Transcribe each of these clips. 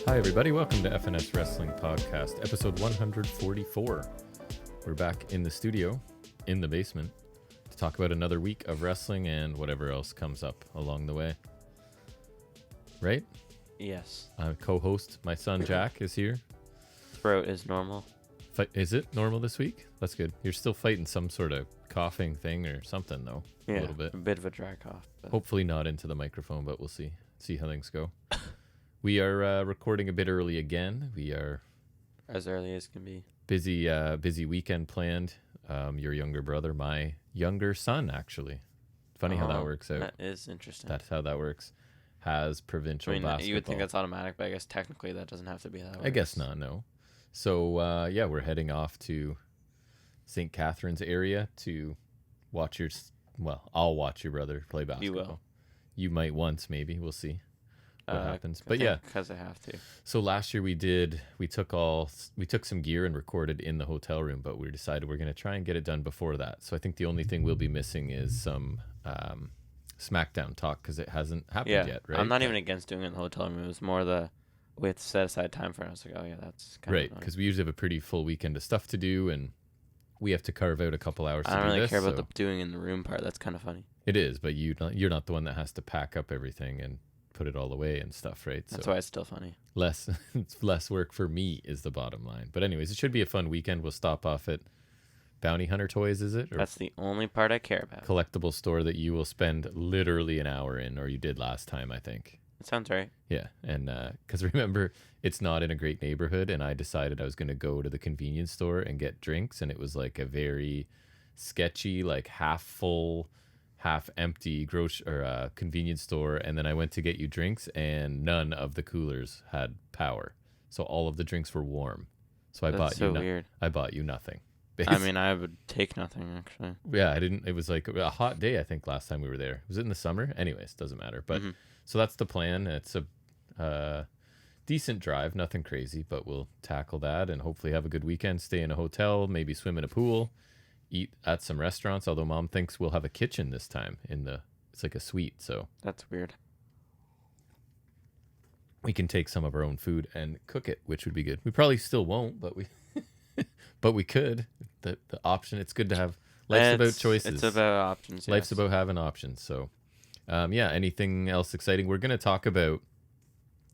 Hi, everybody. Welcome to FNS Wrestling Podcast, episode 144. We're back in the studio, in the basement, to talk about another week of wrestling and whatever else comes up along the way. Right? Yes. Co-host, my son Jack, is here. Throat is normal. Is it normal this week? That's good. You're still fighting some sort of coughing thing or something, though. Yeah, a little bit. A bit of a dry cough. But... Hopefully not into the microphone, but we'll see. See how things go. We are recording a bit early again. We are as early as can be. Busy weekend planned. Your younger brother, my younger son, actually. Funny how that works out. That is interesting. That's how that works. Has provincial basketball. You would think that's automatic, but I guess technically that doesn't have to be that way. I guess not, no. So, we're heading off to St. Catharines area to watch I'll watch your brother play basketball. You will. You might once, maybe. We'll see what happens. But because I have to. So last year we took some gear and recorded in the hotel room, but we decided we're going to try and get it done before that. So I think the only thing we'll be missing is some SmackDown talk because it hasn't happened yet, right? I'm not even against doing it in the hotel room. It was more we have to set aside time for it. I was like, oh yeah, that's kind of right, because we usually have a pretty full weekend of stuff to do, and we have to carve out a couple hours to do this. I don't really care about the doing in the room part. That's kind of funny. It is, but you're not the one that has to pack up everything and put it all away and stuff, right? That's why it's still funny. It's less work for me is the bottom line. But anyways, it should be a fun weekend. We'll stop off at Bounty Hunter Toys, is it? Or that's the only part I care about. Collectible store that you will spend literally an hour in, or you did last time, I think. That sounds right. Yeah, and because remember, it's not in a great neighborhood, and I decided I was going to go to the convenience store and get drinks, and it was like a very sketchy, like half full, half empty convenience store, and then I went to get you drinks, and none of the coolers had power, so all of the drinks were warm. So I bought you. Weird. I bought you nothing. I mean, I would take nothing actually. Yeah, I didn't. It was like a hot day, I think, last time we were there. Was it in the summer? Anyways, doesn't matter. But so that's the plan. It's a decent drive, nothing crazy, but we'll tackle that and hopefully have a good weekend. Stay in a hotel, maybe swim in a pool, eat at some restaurants. Although Mom thinks we'll have a kitchen this time it's like a suite. So that's weird. We can take some of our own food and cook it, which would be good. We probably still won't, but we could. The option. It's good to have. Life's about choices. It's about options. Yes. Life's about having options. So, anything else exciting? We're going to talk about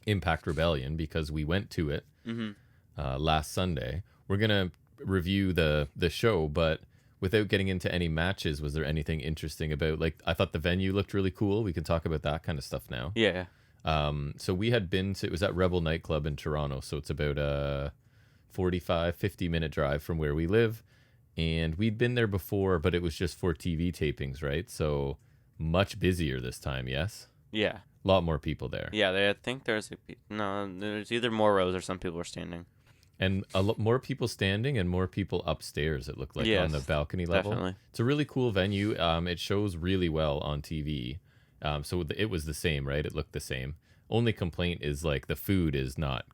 Impact Rebellion because we went to it last Sunday. We're going to review the show, but without getting into any matches, was there anything interesting about? Like, I thought the venue looked really cool. We can talk about that kind of stuff now. Yeah. So we had it was at Rebel Nightclub in Toronto. So it's about a 50 minute drive from where we live. And we'd been there before, but it was just for TV tapings, right? So much busier this time, yes? Yeah. A lot more people there. Yeah, I think there's either more rows or some people were standing. And a lot more people standing and more people upstairs, it looked like, on the balcony level. Definitely. It's a really cool venue. It shows really well on TV. So it was the same, right? It looked the same. Only complaint is, like, the food is not...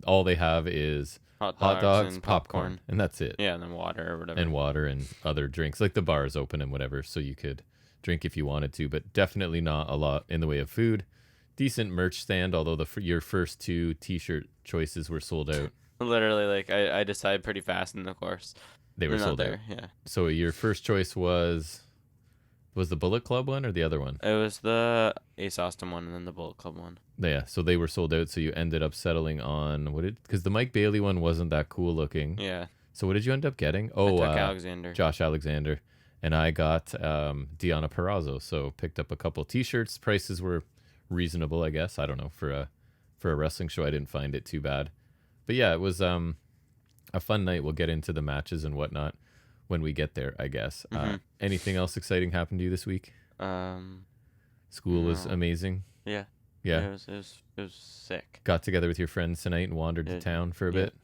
All they have is... Hot dogs and popcorn, and that's it. Yeah, and then water or whatever. And water and other drinks. Like the bar is open and whatever, so you could drink if you wanted to, but definitely not a lot in the way of food. Decent merch stand, although your first two T-shirt choices were sold out. Literally, like, I decided pretty fast in the course. They were sold out. Yeah. So your first choice was the Bullet Club one or the other one? It was the Ace Austin one and then the Bullet Club one. Yeah, so they were sold out, so you ended up settling on because the Mike Bailey one wasn't that cool looking. Yeah. So what did you end up getting? I took Alexander. Josh Alexander. And I got Deonna Purrazzo, so picked up a couple T-shirts. Prices were reasonable, I guess. I don't know, for a wrestling show, I didn't find it too bad. But yeah, it was a fun night. We'll get into the matches and whatnot when we get there, I guess. Anything else exciting happened to you this week? School was amazing. Yeah. Yeah. It was sick. Got together with your friends tonight and wandered to town for a bit.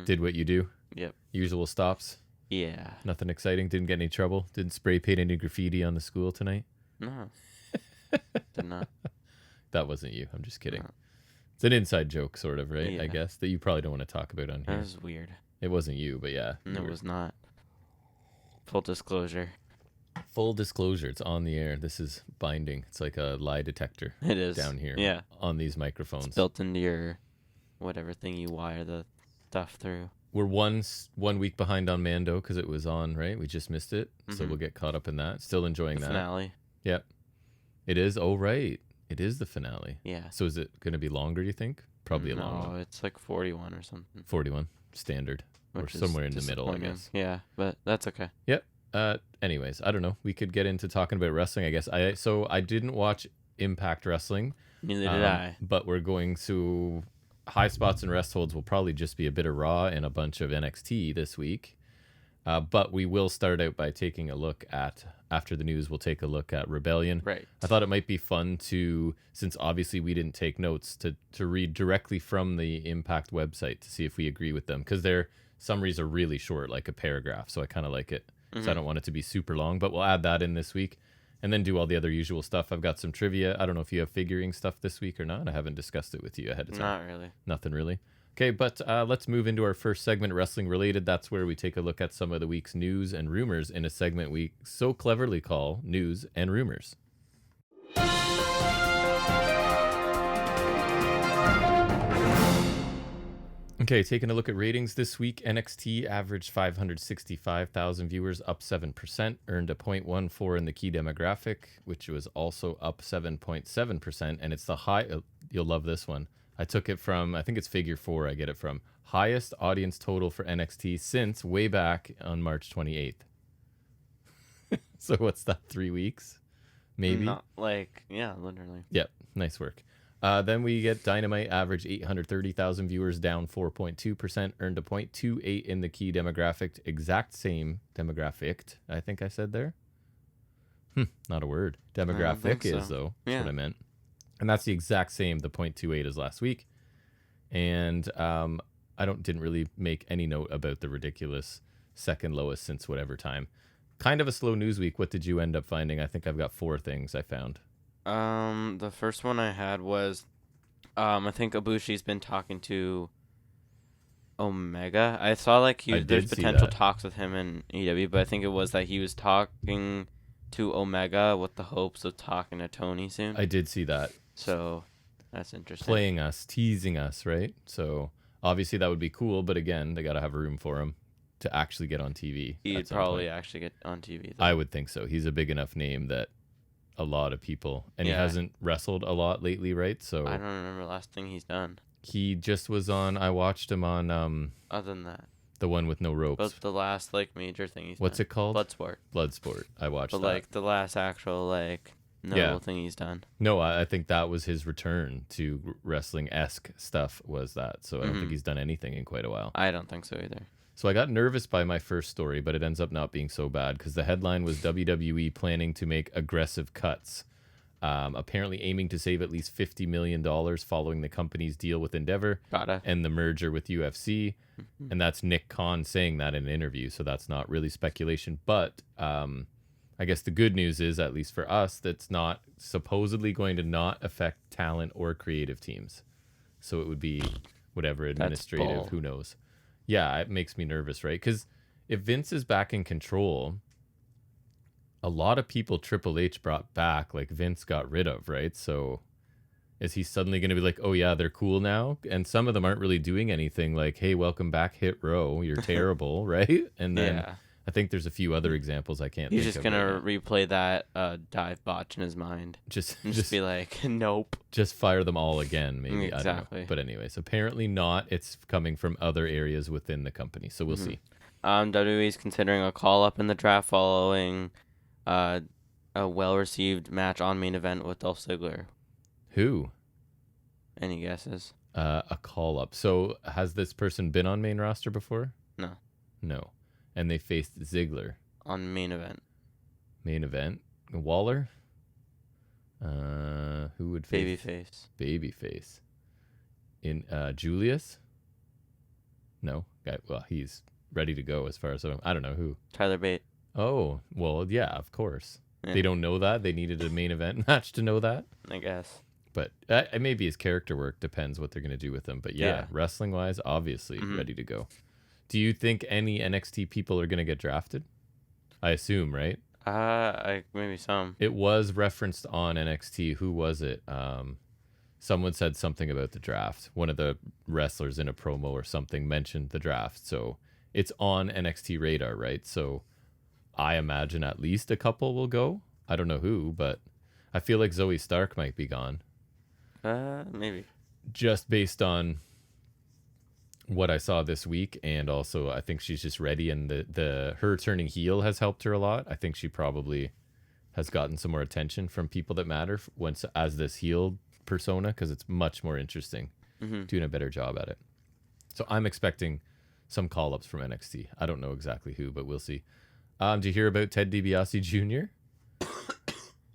Did what you do. Yep. Usual stops. Yeah. Nothing exciting. Didn't get any trouble. Didn't spray paint any graffiti on the school tonight. No. Did not. That wasn't you. I'm just kidding. No. It's an inside joke, sort of, right? Yeah. I guess that you probably don't want to talk about on here. That was weird. It wasn't you, but yeah. No, it was not. Full disclosure. Full disclosure. It's on the air. This is binding. It's like a lie detector. It is down here. Yeah. On these microphones. It's built into your whatever thing you wire the stuff through. We're one week behind on Mando because it was on, right? We just missed it. So Mhm. we'll get caught up in that. Still enjoying The that. finale. Yep. It is. Oh, right. It is the finale. Yeah. So is it going to be longer, do you think? Probably a long one. No, it's like 41 or something. 41. Standard. Or Which is somewhere in the middle, I disappointing. guess. Yeah, but that's okay. Yep. Anyways, I don't know. We could get into talking about wrestling, I guess. I didn't watch Impact Wrestling. Neither did I. But we're going to Highspots and Restholds will probably just be a bit of Raw and a bunch of NXT this week. But we will start out by taking a look at, after the news, we'll take a look at Rebellion. Right. I thought it might be fun to, since obviously we didn't take notes, to read directly from the Impact website to see if we agree with them. Because their summaries are really short, like a paragraph. So I kind of like it. So I don't want it to be super long. But we'll add that in this week. And then do all the other usual stuff. I've got some trivia. I don't know if you have figuring stuff this week or not. I haven't discussed it with you ahead of time. Not really. Nothing really. Okay, but let's move into our first segment, Wrestling Related. That's where we take a look at some of the week's news and rumors in a segment we so cleverly call News and Rumors. Okay, taking a look at ratings this week, NXT averaged 565,000 viewers, up 7%, earned a 0.14 in the key demographic, which was also up 7.7%, and it's the high, you'll love this one. I took it from, I think it's figure 4 I get it from, highest audience total for NXT since way back on March 28th. So what's that, 3 weeks? Maybe? Not like, yeah, literally. Yep, nice work. Then we get Dynamite, average 830,000 viewers, down 4.2%, earned a 0.28 in the key demographic, exact same demographic, I think I said there. Not a word. Demographic is, so. though. Yeah. That's what I meant. And that's the exact same, the 0.28 as last week. And I didn't really make any note about the ridiculous second lowest since whatever time. Kind of a slow news week. What did you end up finding? I think I've got 4 things I found. The first one I had was, I think Ibushi's been talking to Omega. I saw like there's potential talks with him in AEW, but I think it was that he was talking to Omega with the hopes of talking to Tony soon. I did see that. So that's interesting. Playing us, teasing us, right? So obviously that would be cool, but again, they got to have room for him to actually get on TV. He'd probably actually get on TV, though. I would think so. He's a big enough name that a lot of people, and he hasn't wrestled a lot lately, right? So I don't remember the last thing he's done. He just was on, I watched him on other than that, the one with no ropes. but the last like major thing he's What's done. it called? Bloodsport. I watched but that. like the last actual like notable thing he's done. No, I think that was his return to wrestling-esque stuff, was that. So I don't think he's done anything in quite a while. I don't think so either. So I got nervous by my first story, but it ends up not being so bad because the headline was WWE planning to make aggressive cuts, apparently aiming to save at least $50 million following the company's deal with Endeavor and the merger with UFC. And that's Nick Khan saying that in an interview, so that's not really speculation. But I guess the good news is, at least for us, that's not supposedly going to not affect talent or creative teams. So it would be whatever, administrative, who knows. Yeah, it makes me nervous, right? Because if Vince is back in control, a lot of people Triple H brought back, like Vince got rid of, right? So is he suddenly going to be like, oh yeah, they're cool now? And some of them aren't really doing anything, like, hey, welcome back, Hit Row, you're terrible, right? And then I think there's a few other examples I can't think of. He's just going to replay that dive botch in his mind. Just be like, nope. Just fire them all again, maybe. Exactly. I don't know. But anyways, apparently not. It's coming from other areas within the company, so we'll see. WWE's considering a call-up in the draft following a well-received match on main event with Dolph Ziggler. Who? Any guesses? A call-up. So has this person been on main roster before? No. And they faced Ziggler. On main event. Main event? Waller? Who would face? Babyface. In Julius? No. Well, he's ready to go as far as I don't know who. Tyler Bate. Oh, well, yeah, of course. Yeah. They don't know that. They needed a main event match to know that. I guess. But maybe his character work depends what they're going to do with him. But yeah. Wrestling-wise, obviously ready to go. Do you think any NXT people are going to get drafted? I assume, right? Maybe some. It was referenced on NXT. Who was it? someone said something about the draft. One of the wrestlers in a promo or something mentioned the draft. So it's on NXT radar, right? So I imagine at least a couple will go. I don't know who, but I feel like Zoe Stark might be gone. Maybe. Just based on what I saw this week, and also I think she's just ready, and the her turning heel has helped her a lot. I think she probably has gotten some more attention from people that matter once as this heel persona, because it's much more interesting, doing a better job at it. So I'm expecting some call-ups from NXT. I don't know exactly who, but we'll see. Did you hear about Ted DiBiase Jr.?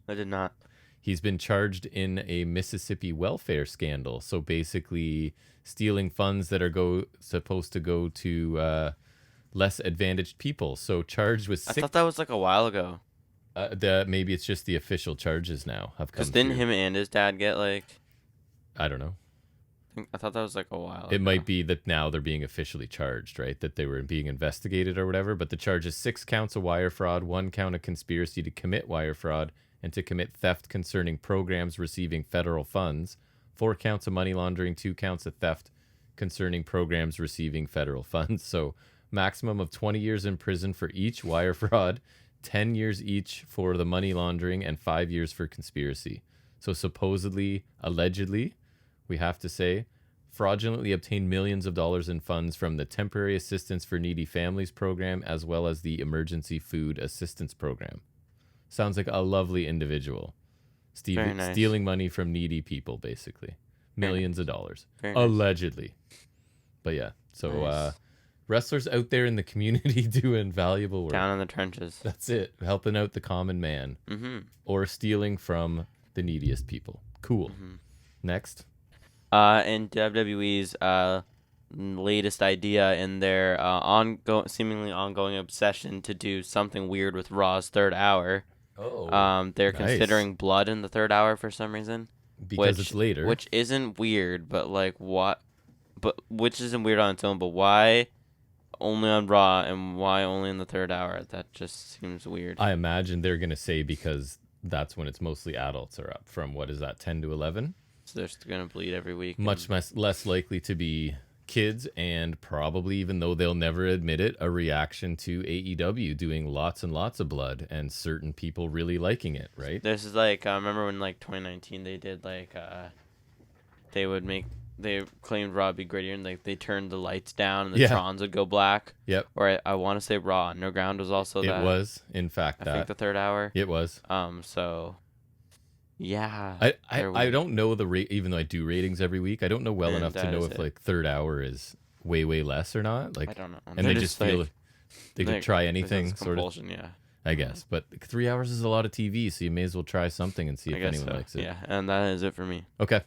I did not. He's been charged in a Mississippi welfare scandal. So basically stealing funds that are supposed to go to less advantaged people. So charged with I thought that was like a while ago. Maybe it's just the official charges now have come. Because didn't him and his dad get like... I don't know. I thought that was like a while It ago. might be that now they're being officially charged, right? That they were being investigated or whatever. But the charge is 6 counts of wire fraud, 1 count of conspiracy to commit wire fraud, and to commit theft concerning programs receiving federal funds, 4 counts of money laundering, 2 counts of theft concerning programs receiving federal funds. So maximum of 20 years in prison for each wire fraud, 10 years each for the money laundering, and 5 years for conspiracy. So supposedly, allegedly, we have to say, fraudulently obtained millions of dollars in funds from the Temporary Assistance for Needy Families program, as well as the Emergency Food Assistance program. Sounds like a lovely individual. Stealing money from needy people, basically. Millions of dollars. Allegedly. But yeah, so wrestlers out there in the community doing valuable work. Down in the trenches. That's it. Helping out the common man. Or stealing from the neediest people. Cool. Next. In WWE's latest idea in their seemingly ongoing obsession to do something weird with Raw's third hour. They're considering blood in the third hour for some reason. Because it's later. Which isn't weird, but like what? But which isn't weird on its own, but why only on Raw and why only in the third hour? That just seems weird. I imagine they're going to say because that's when it's mostly adults are up from, 10 to 11? So they're still going to bleed every week. Much less likely to be kids, and probably, even though they'll never admit it, a reaction to AEW doing lots and lots of blood and certain people really liking it, right? This is like, I remember when like 2019 they did like, they claimed Raw would be grittier, and like they turned the lights down and the Trons would go black. Yep. Or I want to say Raw Underground was also that. It was, in fact, I think the third hour. It was. So... yeah, I don't know the rate, even though I do ratings every week. I don't know well enough to know if like third hour is way less or not. Like, I don't know. And they just feel they could try anything, sort of. Yeah, I guess. But 3 hours is a lot of TV, so you may as well try something and see if anyone likes it. Yeah, and that is it for me. Okay.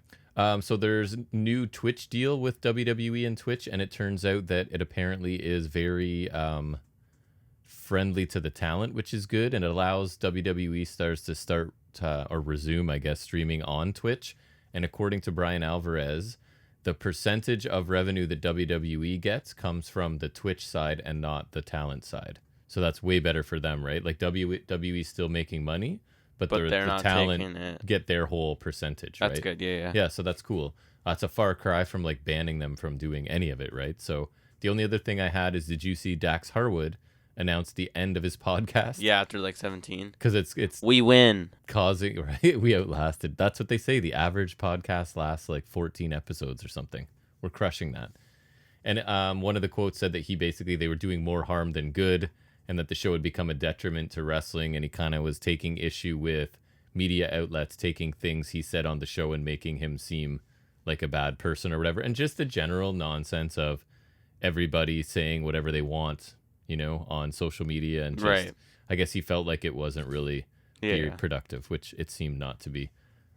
So there's new Twitch deal with WWE and Twitch, and it turns out that it apparently is very friendly to the talent, which is good, and it allows WWE stars to start or resume, I guess, streaming on Twitch. And according to Brian Alvarez, the percentage of revenue that WWE gets comes from the Twitch side and not the talent side. So that's way better for them, right? Like WWE's still making money, but the talent get their whole percentage, right? That's good, yeah. Yeah, so that's cool. It's a far cry from like banning them from doing any of it, right? So the only other thing I had is, did you see Dax Harwood announced the end of his podcast? Yeah, after like 17. Because it's we win, causing, right? We outlasted. That's what they say. The average podcast lasts like 14 episodes or something. We're crushing that. And one of the quotes said that they were doing more harm than good, and that the show had become a detriment to wrestling. And he kind of was taking issue with media outlets taking things he said on the show and making him seem like a bad person or whatever. And just the general nonsense of everybody saying whatever they want, on social media, and just, right. I guess he felt like it wasn't really very productive, which it seemed not to be.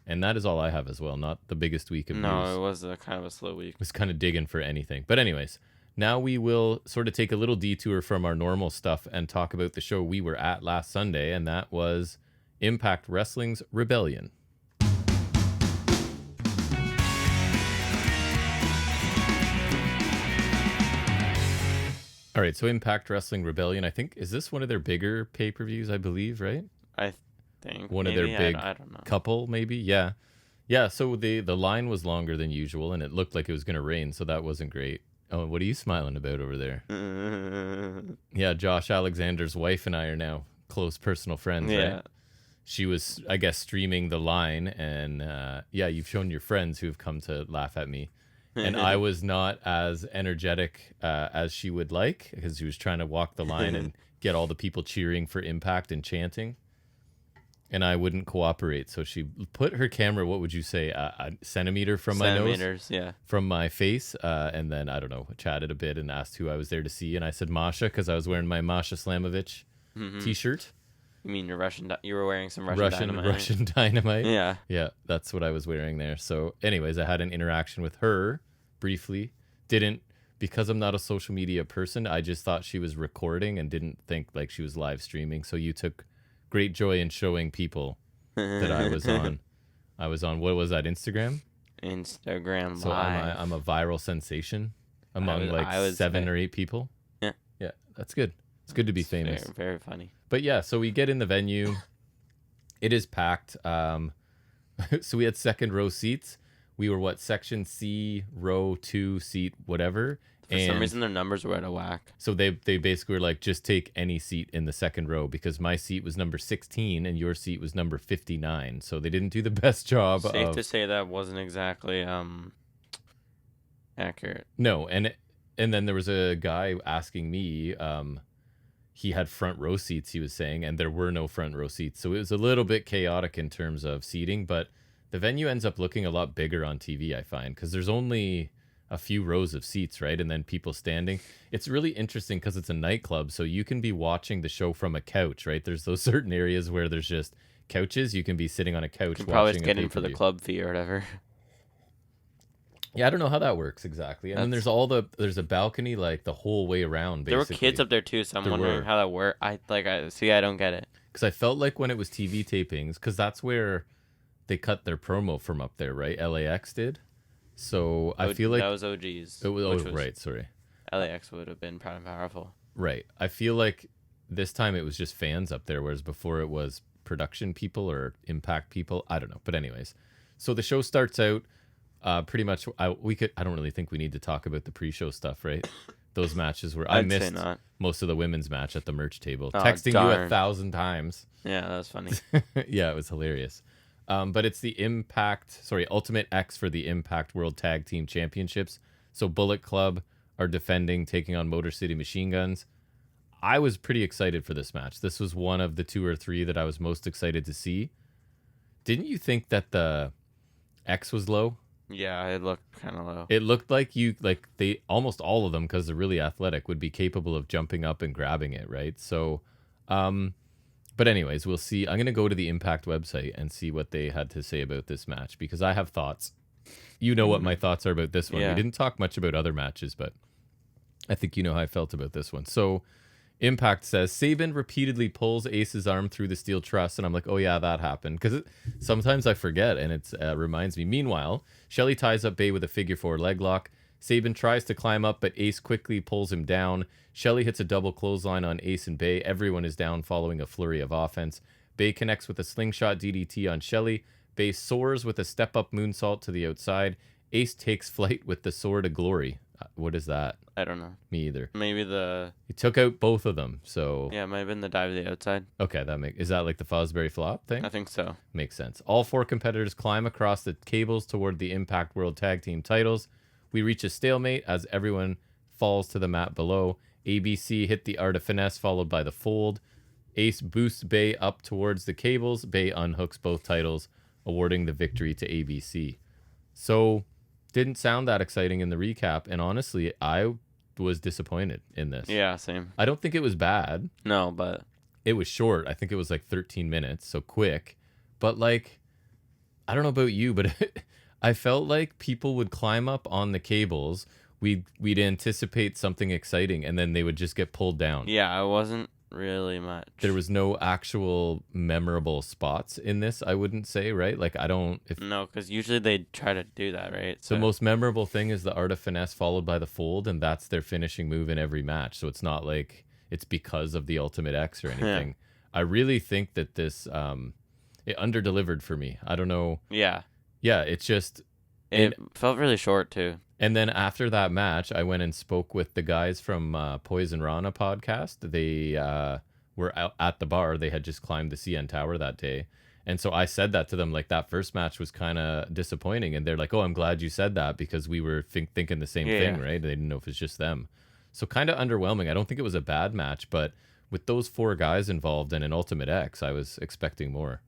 And that is all I have as well. Not the biggest week of news. No, it was kind of a slow week. It was kind of digging for anything. But anyways, now we will sort of take a little detour from our normal stuff and talk about the show we were at last Sunday, and that was Impact Wrestling's Rebellion. All right, so Impact Wrestling Rebellion, I think, is this one of their bigger pay-per-views, I believe, right? I think. One of their big I don't know. couple, maybe? Yeah. Yeah, so the line was longer than usual, and it looked like it was going to rain, so that wasn't great. Oh, what are you smiling about over there? Yeah, Josh Alexander's wife and I are now close personal friends, Yeah. right? She was, I guess, streaming the line, and yeah, you've shown your friends who have come to laugh at me. And I was not as energetic as she would like, because she was trying to walk the line and get all the people cheering for Impact and chanting. And I wouldn't cooperate. So she put her camera, what would you say, a centimeter from my nose? Centimeters, yeah. From my face. And then, I don't know, chatted a bit and asked who I was there to see. And I said Masha, because I was wearing my Masha Slamovich t-shirt. You mean you were wearing some Russian Dynamite? Russian Dynamite. Yeah. Yeah, that's what I was wearing there. So anyways, I had an interaction with her briefly. Because I'm not a social media person, I just thought she was recording and didn't think like she was live streaming. So you took great joy in showing people that I was on. I was on, what was that, Instagram? Instagram so Live. I'm a viral sensation among I 7 or 8 people. Yeah. Yeah, that's good. It's good to be famous. Very, very funny. But yeah, so we get in the venue. It is packed. So we had second row seats. We were section C, row 2, seat whatever. For some reason, their numbers were out of whack. So they basically were like, just take any seat in the second row, because my seat was number 16 and your seat was number 59. So they didn't do the best job. Safe to say that wasn't exactly accurate. No, and then there was a guy asking me. He had front row seats, he was saying, and there were no front row seats. So it was a little bit chaotic in terms of seating, but the venue ends up looking a lot bigger on TV, I find, because there's only a few rows of seats, right? And then people standing. It's really interesting because it's a nightclub, so you can be watching the show from a couch, right? There's those certain areas where there's just couches. You can be sitting on a couch. You can probably just get in for the club fee or whatever. Yeah, I don't know how that works exactly. And then there's a balcony like the whole way around, basically. There were kids up there too, so I'm wondering how that worked. I don't get it. Because I felt like when it was TV tapings, because that's where they cut their promo from up there, right? LAX did. So I feel like that was OG's. Right, sorry. LAX would have been proud and powerful. Right. I feel like this time it was just fans up there, whereas before it was production people or Impact people. I don't know. But anyways, so the show starts out. Pretty much, I don't really think we need to talk about the pre-show stuff, right? Those matches were I missed most of the women's match at the merch table, texting you 1,000 times. Yeah, that was funny. Yeah, it was hilarious. But it's the Ultimate X for the Impact World Tag Team Championships. So Bullet Club are defending, taking on Motor City Machine Guns. I was pretty excited for this match. This was one of the 2 or 3 that I was most excited to see. Didn't you think that the X was low? Yeah, it looked kind of low. It looked like they almost all of them, because they're really athletic, would be capable of jumping up and grabbing it, right? So, but anyways, we'll see. I'm gonna go to the Impact website and see what they had to say about this match, because I have thoughts. You know what my thoughts are about this one. Yeah. We didn't talk much about other matches, but I think you know how I felt about this one. So Impact says Sabin repeatedly pulls Ace's arm through the steel truss, and I'm like, oh yeah, that happened, because sometimes I forget, and it reminds me. Meanwhile, Shelley ties up Bay with a figure 4 leg lock. Sabin tries to climb up, but Ace quickly pulls him down. Shelley hits a double clothesline on Ace and Bay. Everyone is down following a flurry of offense. Bay connects with a slingshot DDT on Shelley. Bay soars with a step-up moonsault to the outside. Ace takes flight with the Sword of Glory. What is that? I don't know. Me either. Maybe He took out both of them, so... Yeah, it might have been the dive to the outside. Okay, is that like the Fosbury flop thing? I think so. Makes sense. All 4 competitors climb across the cables toward the Impact World Tag Team titles. We reach a stalemate as everyone falls to the mat below. ABC hit the Art of Finesse, followed by the Fold. Ace boosts Bay up towards the cables. Bay unhooks both titles, awarding the victory to ABC. So... didn't sound that exciting in the recap, and honestly, I was disappointed in this. Yeah, same. I don't think it was bad. No, but... it was short. I think it was like 13 minutes, so quick. But like, I don't know about you, but I felt like people would climb up on the cables, we'd anticipate something exciting, and then they would just get pulled down. Yeah, it wasn't really much. There was no actual memorable spots in this, I wouldn't say, right? Like, No, because usually they try to do that, right? So the most memorable thing is the Art of Finesse followed by the Fold, and that's their finishing move in every match. So it's not like it's because of the Ultimate X or anything. I really think that this it underdelivered for me. I don't know. Yeah. Yeah, it's just It felt really short too. And then after that match, I went and spoke with the guys from Poison Rana podcast. They were out at the bar. They had just climbed the CN Tower that day. And so I said that to them, like, that first match was kind of disappointing. And they're like, oh, I'm glad you said that because we were thinking the same thing, right? They didn't know if it's just them. So kind of underwhelming. I don't think it was a bad match, but with those 4 guys involved and an Ultimate X, I was expecting more.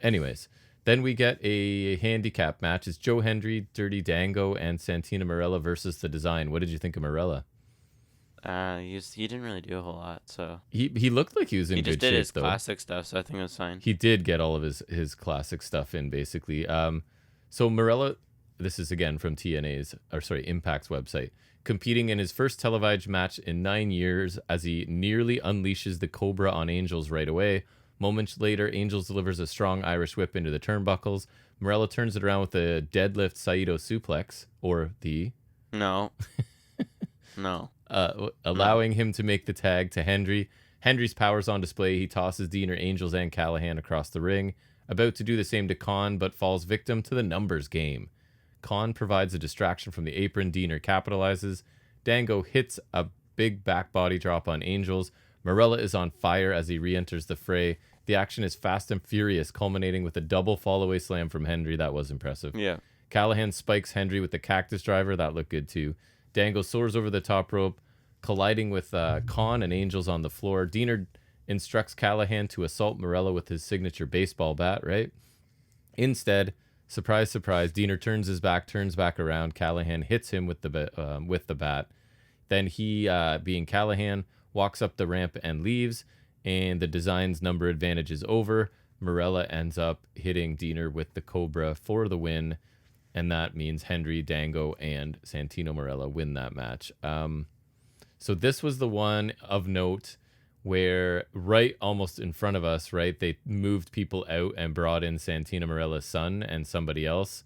Anyways, then we get a handicap match. It's Joe Hendry, Dirty Dango, and Santino Marella versus The Design. What did you think of Marella? He didn't really do a whole lot, so he looked like he was in good shape, though. He just did his classic stuff, so I think it was fine. He did get all of his classic stuff in, basically. So Marella, this is again from Impact's website, competing in his first televised match in 9 years as he nearly unleashes the Cobra on Angels right away. Moments later, Angels delivers a strong Irish whip into the turnbuckles. Marella turns it around with a deadlift Saito suplex, No. Allowing him to make the tag to Hendry. Hendry's power's on display. He tosses Diener, Angels, and Callahan across the ring. About to do the same to Khan, but falls victim to the numbers game. Khan provides a distraction from the apron. Diener capitalizes. Dango hits a big back body drop on Angels. Marella is on fire as he re-enters the fray. The action is fast and furious, culminating with a double fall-away slam from Hendry. That was impressive. Yeah. Callahan spikes Hendry with the cactus driver. That looked good, too. Dango soars over the top rope, colliding with Khan and Angels on the floor. Diener instructs Callahan to assault Marella with his signature baseball bat, right? Instead, surprise, surprise, Diener turns back around. Callahan hits him with the bat. Then he, being Callahan, walks up the ramp and leaves, and the Design's number advantage is over. Marella ends up hitting Diener with the Cobra for the win, and that means Hendry, Dango, and Santino Marella win that match. So this was the one of note where right almost in front of us, right, they moved people out and brought in Santino Marella's son and somebody else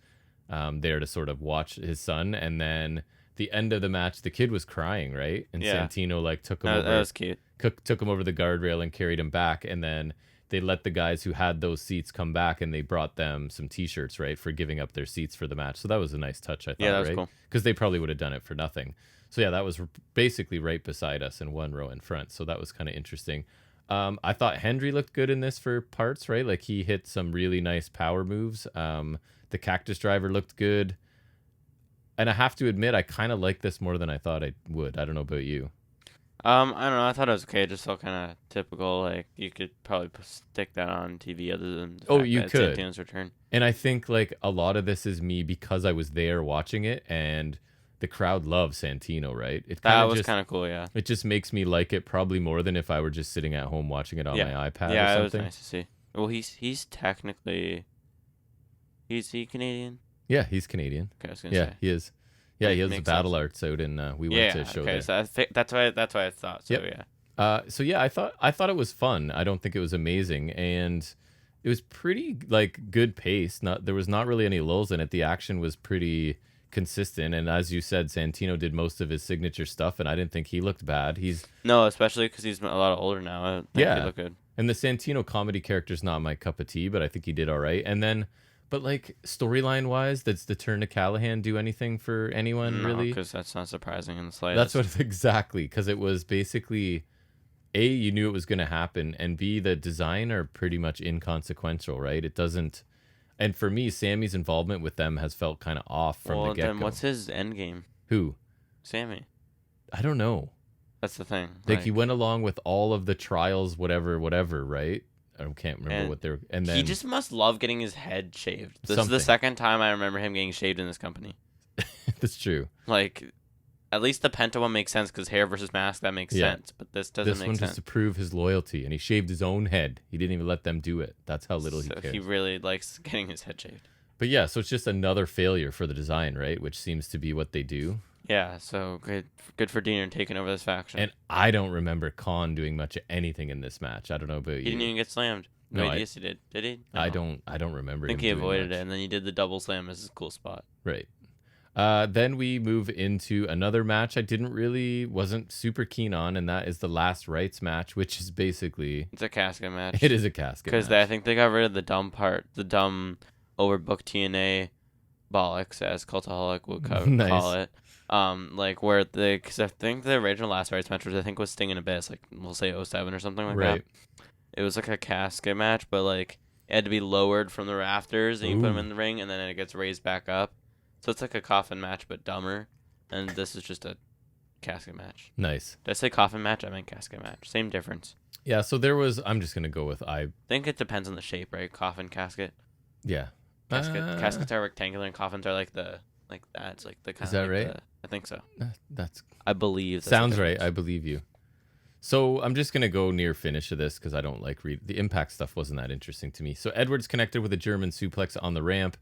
there to sort of watch his son, and then the end of the match, the kid was crying, right? And Santino took him over. That was cute. Took him over the guardrail and carried him back, and then they let the guys who had those seats come back, and they brought them some T-shirts, right, for giving up their seats for the match. So that was a nice touch, I thought, that was right? Cool. Because they probably would have done it for nothing. So yeah, that was basically right beside us in one row in front. So that was kind of interesting. I thought Hendry looked good in this for parts, right? Like he hit some really nice power moves. The cactus driver looked good. And I have to admit, I kind of like this more than I thought I would. I don't know about you. I don't know. I thought it was okay. It just felt kind of typical. Like you could probably stick that on TV, other than the fact you that could. Santino's return. And I think a lot of this is me because I was there watching it, and the crowd loves Santino, right? That was kind of cool, yeah. It just makes me like it probably more than if I were just sitting at home watching it on my iPad or something. Yeah, it was nice to see. Well, he's technically, is he Canadian? Yeah, he's Canadian. Okay, I was gonna say. He is. Yeah, he has the battle sense. arts out, and we went to show there. So that's why I thought. So yeah. I thought it was fun. I don't think it was amazing, and it was pretty good pace. There was not really any lulls in it. The action was pretty consistent, and as you said, Santino did most of his signature stuff, and I didn't think he looked bad. No, especially because he's a lot older now. I think he looked good. And the Santino comedy character's not my cup of tea, but I think he did all right. And then, but storyline wise, does the turn to Callahan do anything for anyone really? Because that's not surprising in the slightest. That's exactly, because it was basically A, you knew it was going to happen, and B, the design are pretty much inconsequential, right? It doesn't. And for me, Sammy's involvement with them has felt kind of off from the get-go. Then what's his end game? Who? Sammy. I don't know. That's the thing. He went along with all of the trials, whatever, right? I can't remember what they're. And then he just must love getting his head shaved. This is the second time I remember him getting shaved in this company. That's true. At least the Penta one makes sense because hair versus mask, that makes sense. But this doesn't make sense. This one just to prove his loyalty, and he shaved his own head. He didn't even let them do it. That's how little he cares. He really likes getting his head shaved. But yeah, so it's just another failure for the design, right? Which seems to be what they do. Yeah, so good for Diener taking over this faction. And I don't remember Khan doing much of anything in this match. I don't know about you. He didn't even get slammed. No, yes, he did. Did he? No. I don't remember. I think he avoided it, and then he did the double slam as his cool spot. Right. Then we move into another match I wasn't super keen on, and that is the Last Rites match, which is basically... It's a casket match. It is a casket match. Because I think they got rid of the dumb part, the dumb overbooked TNA bollocks, as Cultaholic would Nice. call it. Like where because I think the original last rights match was Sting and Abyss, like we'll say 07 or something like Right. that. It was like a casket match, but like it had to be lowered from the rafters, and you put him in the ring, and then it gets raised back up. So it's like a coffin match, but dumber. And this is just a casket match. Nice. Did I say coffin match? I meant casket match. Same difference. Yeah, so there was, I'm just going to go with I think it depends on the shape, right? Coffin, casket. Yeah. Caskets are rectangular and coffins are like that. It's like the kind of. Is that like right? I think so. I believe. Sounds right. I believe you. So I'm just going to go near finish of this because I don't like the Impact stuff wasn't that interesting to me. So Edwards connected with a German suplex on the ramp.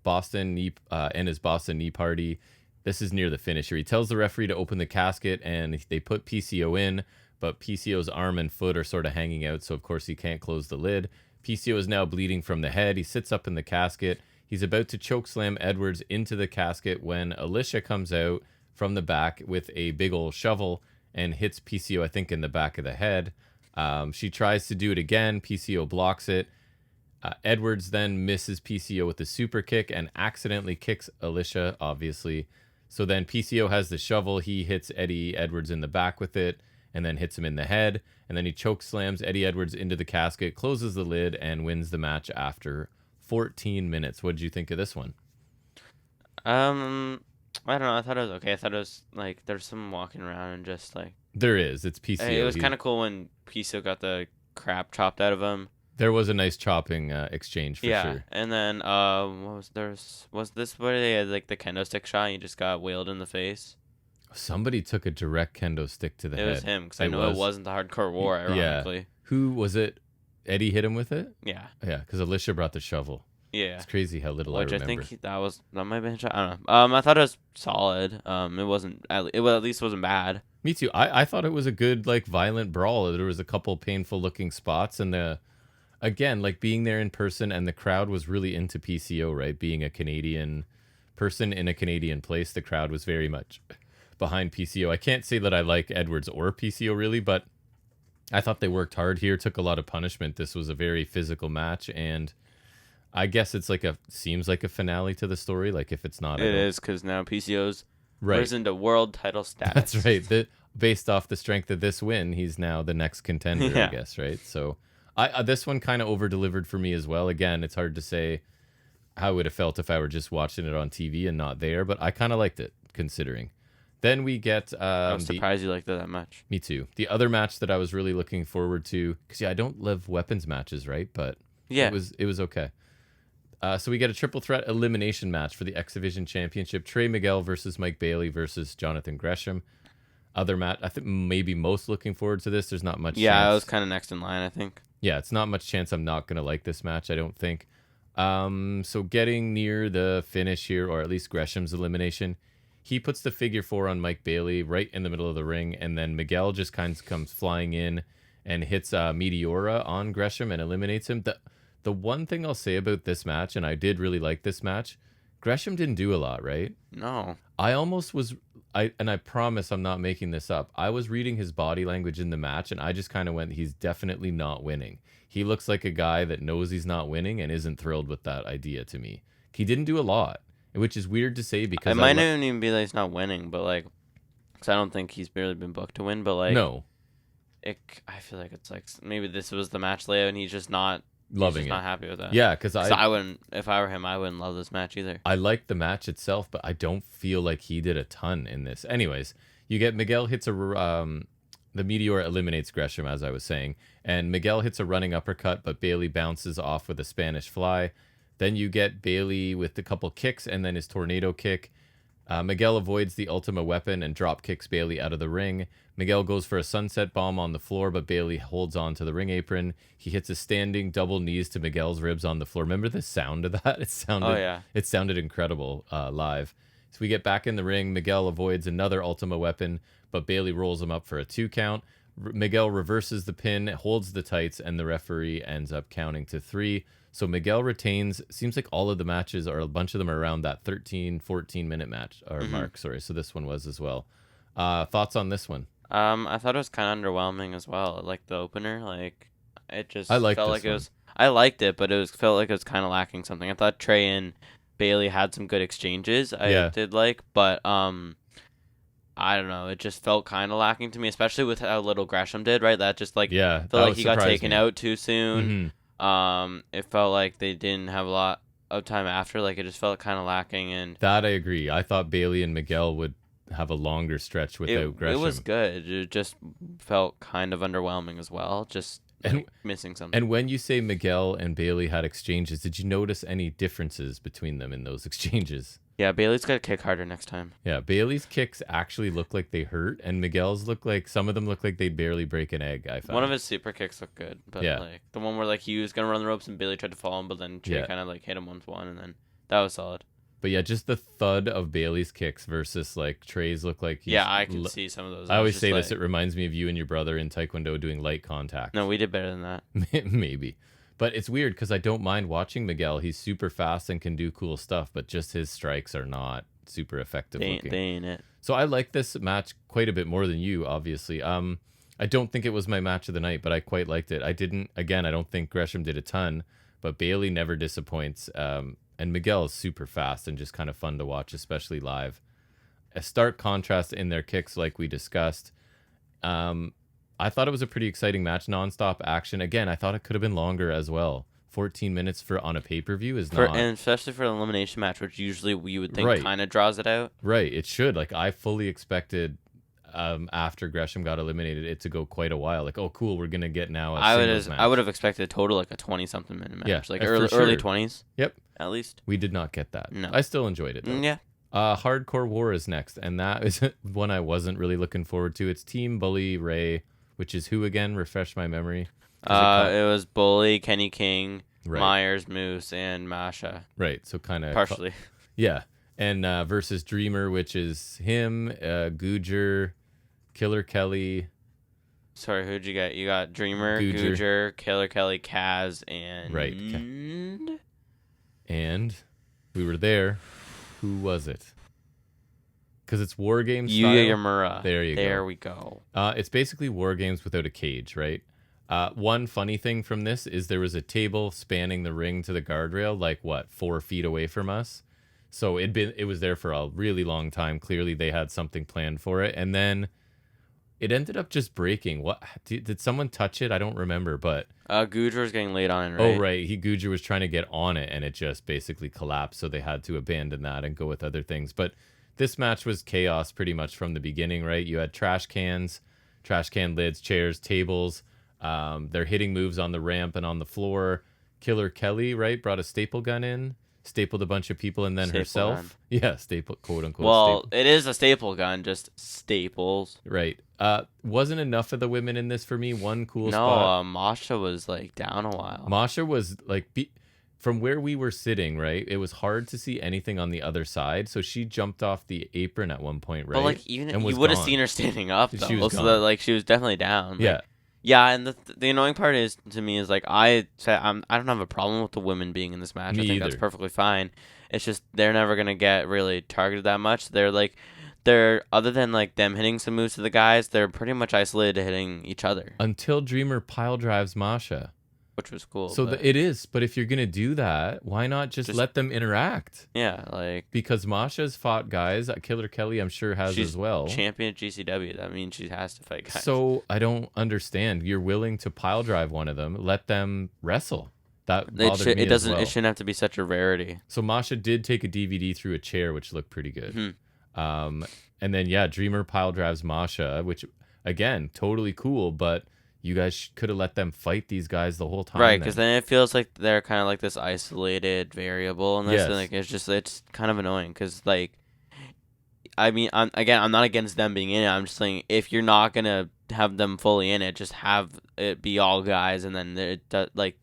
Boston knee and his Boston knee party. This is near the finish here. He tells the referee to open the casket and they put PCO in, but PCO's arm and foot are sort of hanging out. So of course he can't close the lid. PCO is now bleeding from the head. He sits up in the casket. He's about to chokeslam Edwards into the casket when Alicia comes out from the back with a big old shovel and hits PCO, I think, in the back of the head. She tries to do it again. PCO blocks it. Edwards then misses PCO with the super kick and accidentally kicks Alicia, obviously. So then PCO has the shovel. He hits Eddie Edwards in the back with it and then hits him in the head. And then he chokeslams Eddie Edwards into the casket, closes the lid, and wins the match after 14 minutes. What did you think of this one? I don't know. I thought it was okay. I thought it was like there's some walking around and just like there is. It's PCO. It was kind of cool when PCO got the crap chopped out of him. There was a nice chopping exchange for sure. Yeah, and then what was this where they had like the kendo stick shot and he just got wailed in the face? Somebody took a direct kendo stick to the head. It was him because I know it wasn't the Hardcore War. Ironically, yeah. Who was it? Eddie hit him with it. Yeah, because Alicia brought the shovel. Yeah, it's crazy how little I remember. Which I think that might have been a shot. I don't know. I thought it was solid. It wasn't. At least wasn't bad. Me too. I thought it was a good like violent brawl. There was a couple painful looking spots and again, like being there in person and the crowd was really into PCO, right? Being a Canadian person in a Canadian place, the crowd was very much behind PCO. I can't say that I like Edwards or PCO really, but I thought they worked hard here, took a lot of punishment. This was a very physical match, and I guess it's seems like a finale to the story. Like if it's not, it is because now PCO's risen to world title status. That's right. Based off the strength of this win, he's now the next contender, I guess, right? So this one kind of over-delivered for me as well. Again, it's hard to say how I would have felt if I were just watching it on TV and not there, but I kind of liked it, considering. Then we get... I'm surprised you liked it that much. Me too. The other match that I was really looking forward to, because I don't love weapons matches, right? But it was okay. So we get a triple threat elimination match for the X Division Championship. Trey Miguel versus Mike Bailey versus Jonathan Gresham. Other match, I think maybe most looking forward to this. There's not much chance. I was kind of next in line, I think. Yeah, it's not much chance I'm not going to like this match, I don't think. So getting near the finish here, or at least Gresham's elimination, he puts the figure 4 on Mike Bailey right in the middle of the ring, and then Miguel just kind of comes flying in and hits Meteora on Gresham and eliminates him. The one thing I'll say about this match, and I did really like this match, Gresham didn't do a lot, right? No. I almost was... and I promise I'm not making this up. I was reading his body language in the match, and I just kind of went, he's definitely not winning. He looks like a guy that knows he's not winning and isn't thrilled with that idea to me. He didn't do a lot, which is weird to say because... It might not even be that he's not winning, but like... Because I don't think he's barely been booked to win, but like... No. I feel like it's like maybe this was the match layout and he's just not... Loving it. Not happy with that. Yeah, because I wouldn't. If I were him, I wouldn't love this match either. I like the match itself, but I don't feel like he did a ton in this. Anyways, you get Miguel hits the Meteor eliminates Gresham, as I was saying, and Miguel hits a running uppercut, but Bailey bounces off with a Spanish fly. Then you get Bailey with a couple kicks and then his tornado kick. Miguel avoids the Ultima weapon and drop kicks Bailey out of the ring. Miguel goes for a sunset bomb on the floor, but Bailey holds on to the ring apron. He hits a standing double knees to Miguel's ribs on the floor. Remember the sound of that? It sounded incredible live. So we get back in the ring. Miguel avoids another Ultima weapon, but Bailey rolls him up for a 2 count. Miguel reverses the pin, holds the tights, and the referee ends up counting to 3. So Miguel retains. Seems like all of the matches, or a bunch of them, are around that 13, 14-minute match or mark. Sorry, so this one was as well. Thoughts on this one? I thought it was kind of underwhelming as well. Like the opener, like it just felt like it was. I liked it, but felt like it was kind of lacking something. I thought Trey and Bailey had some good exchanges. I did like, but I don't know. It just felt kind of lacking to me, especially with how little Gresham did. Right, that just like felt like he got taken out too soon. It felt like they didn't have a lot of time after. Like it just felt kind of lacking. And that I agree. I thought Bailey and Miguel would have a longer stretch without Gresham. It was good. It just felt kind of underwhelming as well. Just like missing something. And when you say Miguel and Bailey had exchanges, did you notice any differences between them in those exchanges? Yeah, Bailey's got to kick harder next time. Yeah, Bailey's kicks actually look like they hurt, and Miguel's some of them look like they'd barely break an egg, I found. One of his super kicks looked good, but like the one where like he was going to run the ropes and Bailey tried to follow him, but then Trey kind of like hit him once and then that was solid. But yeah, just the thud of Bailey's kicks versus like Trey's look like I can see some of those. I always say this, it reminds me of you and your brother in Taekwondo doing light contact. No, we did better than that. Maybe. But it's weird because I don't mind watching Miguel. He's super fast and can do cool stuff, but just his strikes are not super effective looking. They ain't it. So I like this match quite a bit more than you, obviously. I don't think it was my match of the night, but I quite liked it. I don't think Gresham did a ton, but Bailey never disappoints. And Miguel is super fast and just kind of fun to watch, especially live. A stark contrast in their kicks, like we discussed. I thought it was a pretty exciting match, nonstop action. Again, I thought it could have been longer as well. 14 minutes on a pay-per-view is not... And especially for an elimination match, which usually you would think kind of draws it out. Right, it should. Like, I fully expected after Gresham got eliminated it to go quite a while. Like, oh, cool, we're going to get now a singles match. I would have expected a total like a 20-something minute match. Yeah, like early 20s. Yep. At least. We did not get that. No. I still enjoyed it, though. Yeah. Hardcore War is next, and that is one I wasn't really looking forward to. It's Team Bully Ray, which is who again? Refresh my memory. It was Bully, Kenny King, Myers, Moose, and Masha. Right, so kind of... Partially. Yeah, and versus Dreamer, which is him, Googer, Killer Kelly... Sorry, who'd you get? You got Dreamer, Googer, Killer Kelly, Kaz, and... Right. And we were there. Who was it? Because it's War Games style. Yuya Yamura. There you go. There we go. It's basically War Games without a cage, right? One funny thing from this is there was a table spanning the ring to the guardrail, like 4 feet away from us. So it was there for a really long time. Clearly they had something planned for it, and then it ended up just breaking. What did someone touch it? I don't remember, but Gujar was getting laid on it, right? Oh, right. Gujar was trying to get on it, and it just basically collapsed. So they had to abandon that and go with other things. But this match was chaos pretty much from the beginning, right? You had trash can lids, chairs, tables. They're hitting moves on the ramp and on the floor. Killer Kelly, right, brought a staple gun in, stapled a bunch of people, and then herself. Gun. Yeah, staple, quote unquote. Well, staple. It is a staple gun, just staples. Right. Wasn't enough of the women in this for me. One cool spot. No, Masha was like down a while. Masha was like, from where we were sitting, right? It was hard to see anything on the other side, so she jumped off the apron at one point, right? But like, even you would have seen her standing up, though. She was gone. Like she was definitely down. Yeah. Like, yeah, and the annoying part is to me is like I don't have a problem with the women being in this match. I think that's perfectly fine. It's just they're never gonna get really targeted that much. They're other than like them hitting some moves to the guys, they're pretty much isolated to hitting each other. Until Dreamer pile drives Masha. Which was cool. So it is, but if you're gonna do that, why not just let them interact? Yeah, like because Masha's fought guys. Killer Kelly, I'm sure, has as well. Champion at GCW. That means she has to fight guys. So I don't understand. You're willing to pile drive one of them, let them wrestle. That bothered me as well. It shouldn't have to be such a rarity. So Masha did take a DVD through a chair, which looked pretty good. Mm-hmm. And then Dreamer pile drives Masha, which again, totally cool, but you guys could have let them fight these guys the whole time. Right, because then it feels like they're kind of like this isolated variable in this. Yes. And like, it's kind of annoying because, like, I mean, I'm not against them being in it. I'm just saying if you're not going to have them fully in it, just have it be all guys and then then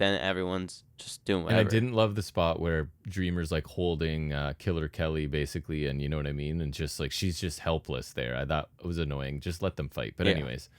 everyone's just doing whatever. And I didn't love the spot where Dreamer's like holding Killer Kelly basically, and you know what I mean? And just like she's just helpless there. I thought it was annoying. Just let them fight. But anyways,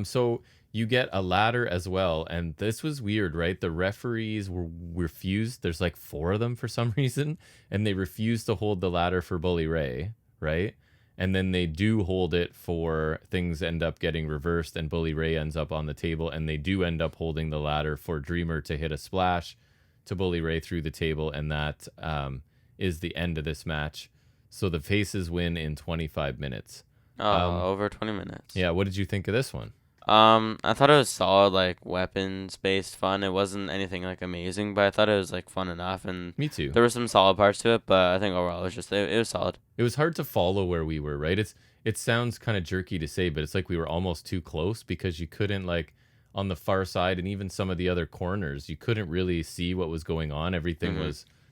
so you get a ladder as well, and this was weird, right? The referees were refused. There's like 4 of them for some reason, and they refused to hold the ladder for Bully Ray, right? And then they do hold it for things end up getting reversed and Bully Ray ends up on the table. And they do end up holding the ladder for Dreamer to hit a splash to Bully Ray through the table. And that is the end of this match. So the faces win in 25 minutes. Over 20 minutes. Yeah, what did you think of this one? I thought it was solid, like weapons-based fun. It wasn't anything like amazing, but I thought it was like fun enough. And Me too. There were some solid parts to it, but I think overall it was solid. It was hard to follow where we were, right? It sounds kind of jerky to say, but it's like we were almost too close because you couldn't, like, on the far side and even some of the other corners, you couldn't really see what was going on. Everything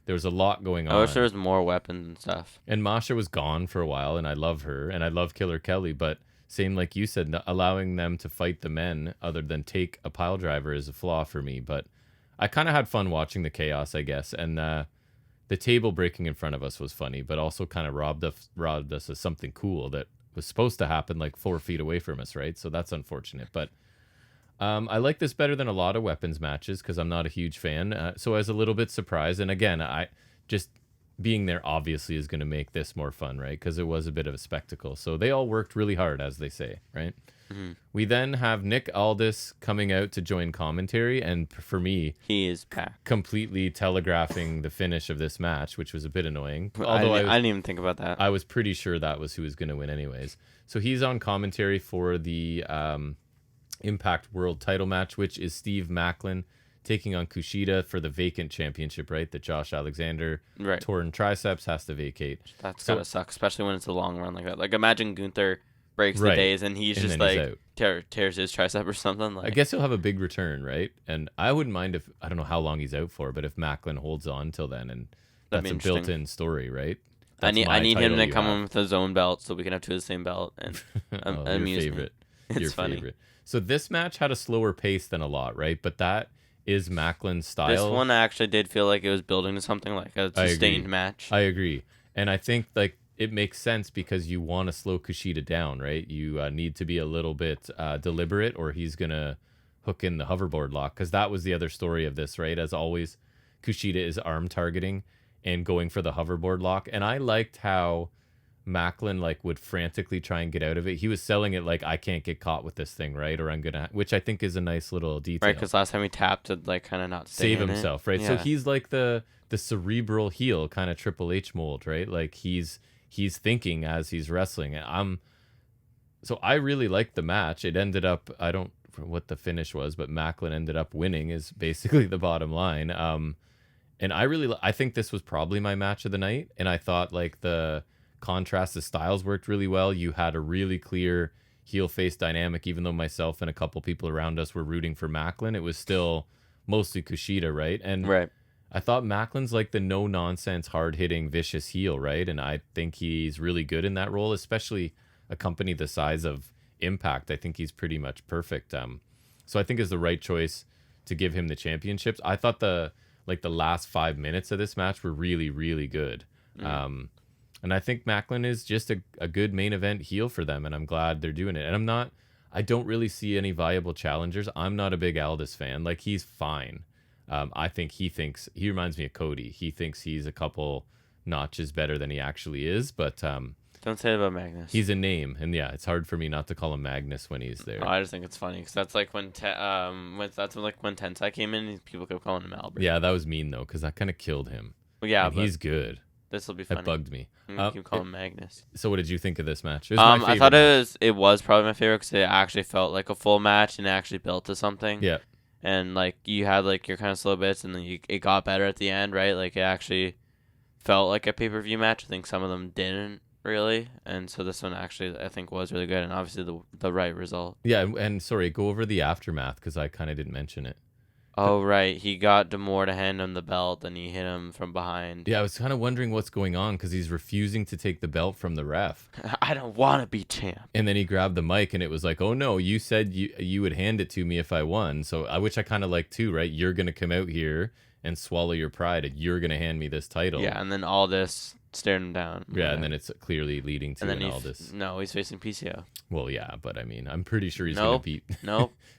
there was a lot going on. I wish there was more weapons and stuff. And Masha was gone for a while, and I love her, and I love Killer Kelly, but same like you said, allowing them to fight the men other than take a pile driver is a flaw for me. But I kind of had fun watching the chaos, I guess. And the table breaking in front of us was funny, but also kind of robbed us of something cool that was supposed to happen like 4 feet away from us, right? So that's unfortunate. But I like this better than a lot of weapons matches because I'm not a huge fan. So I was a little bit surprised. And again, I just being there obviously is going to make this more fun, right? Because it was a bit of a spectacle. So they all worked really hard, as they say, right? We then have Nick Aldis coming out to join commentary, and for me, he is packed, completely telegraphing the finish of this match, which was a bit annoying. Although I didn't even think about that. I was pretty sure that was who was going to win anyways. So he's on commentary for the Impact World title match, which is Steve Macklin taking on Kushida for the vacant championship, right? That Josh Alexander, torn triceps, has to vacate. That's gotta suck, especially when it's a long run like that. Like, imagine Gunther breaks the days and he's just like tears his tricep or something. Like, I guess he'll have a big return, right? And I wouldn't mind if, I don't know how long he's out for, but if Macklin holds on till then, and that's a built-in story, right? I need him to come in with his own belt so we can have two of the same belt. And your favorite. It's funny. Favorite. So this match had a slower pace than a lot, right? But that is Macklin's style. This one I actually did feel like it was building to something like a sustained match. I agree. And I think like it makes sense because you want to slow Kushida down, right? You need to be a little bit deliberate or he's going to hook in the hoverboard lock, because that was the other story of this, right? As always, Kushida is arm targeting and going for the hoverboard lock. And I liked how Macklin like would frantically try and get out of it. He was selling it like, I can't get caught with this thing, right? Or I'm gonna, which I think is a nice little detail, right? Because last time he tapped to like kind of not save himself, right? Yeah. So he's like the cerebral heel kind of Triple H mold, right? Like he's thinking as he's wrestling. So I really liked the match. It ended up, I don't know what the finish was, but Macklin ended up winning is basically the bottom line. And I think this was probably my match of the night. And I thought like the contrast, the styles worked really well. You had a really clear heel face dynamic, even though myself and a couple people around us were rooting for Macklin. It was still mostly Kushida, right? And I thought Macklin's like the no nonsense, hard hitting, vicious heel, right? And I think he's really good in that role, especially a company the size of Impact. I think he's pretty much perfect. So I think is the right choice to give him the championships. I thought the last 5 minutes of this match were really, really good. And I think Macklin is just a good main event heel for them, and I'm glad they're doing it. And I don't really see any viable challengers. I'm not a big Aldis fan. Like, he's fine. I think he reminds me of Cody. He thinks he's a couple notches better than he actually is, but don't say it about Magnus. He's a name, and yeah, it's hard for me not to call him Magnus when he's there. Oh, I just think it's funny because that's like when Tensai came in, and people kept calling him Albert. Yeah, that was mean though, because that kind of killed him. Well, yeah, and he's good. This will be funny. That bugged me. Keep calling him Magnus. So what did you think of this match? I thought it was probably my favorite because it actually felt like a full match and it actually built to something. Yeah. And like you had like your kind of slow bits and then it got better at the end, right? Like it actually felt like a pay-per-view match. I think some of them didn't really, and so this one actually I think was really good and obviously the right result. Yeah, and sorry, go over the aftermath because I kind of didn't mention it. Oh, right. He got D'Amore to hand him the belt, and he hit him from behind. Yeah, I was kind of wondering what's going on because he's refusing to take the belt from the ref. I don't want to be champ. And then he grabbed the mic, and it was like, oh, no, you said you would hand it to me if I won. So which I kind of like, too, right? You're going to come out here and swallow your pride, and you're going to hand me this title. Yeah, and then all this stared him down. Yeah, and then it's clearly leading to all this. No, he's facing PCO. Well, yeah, but I mean, I'm pretty sure he's going to beat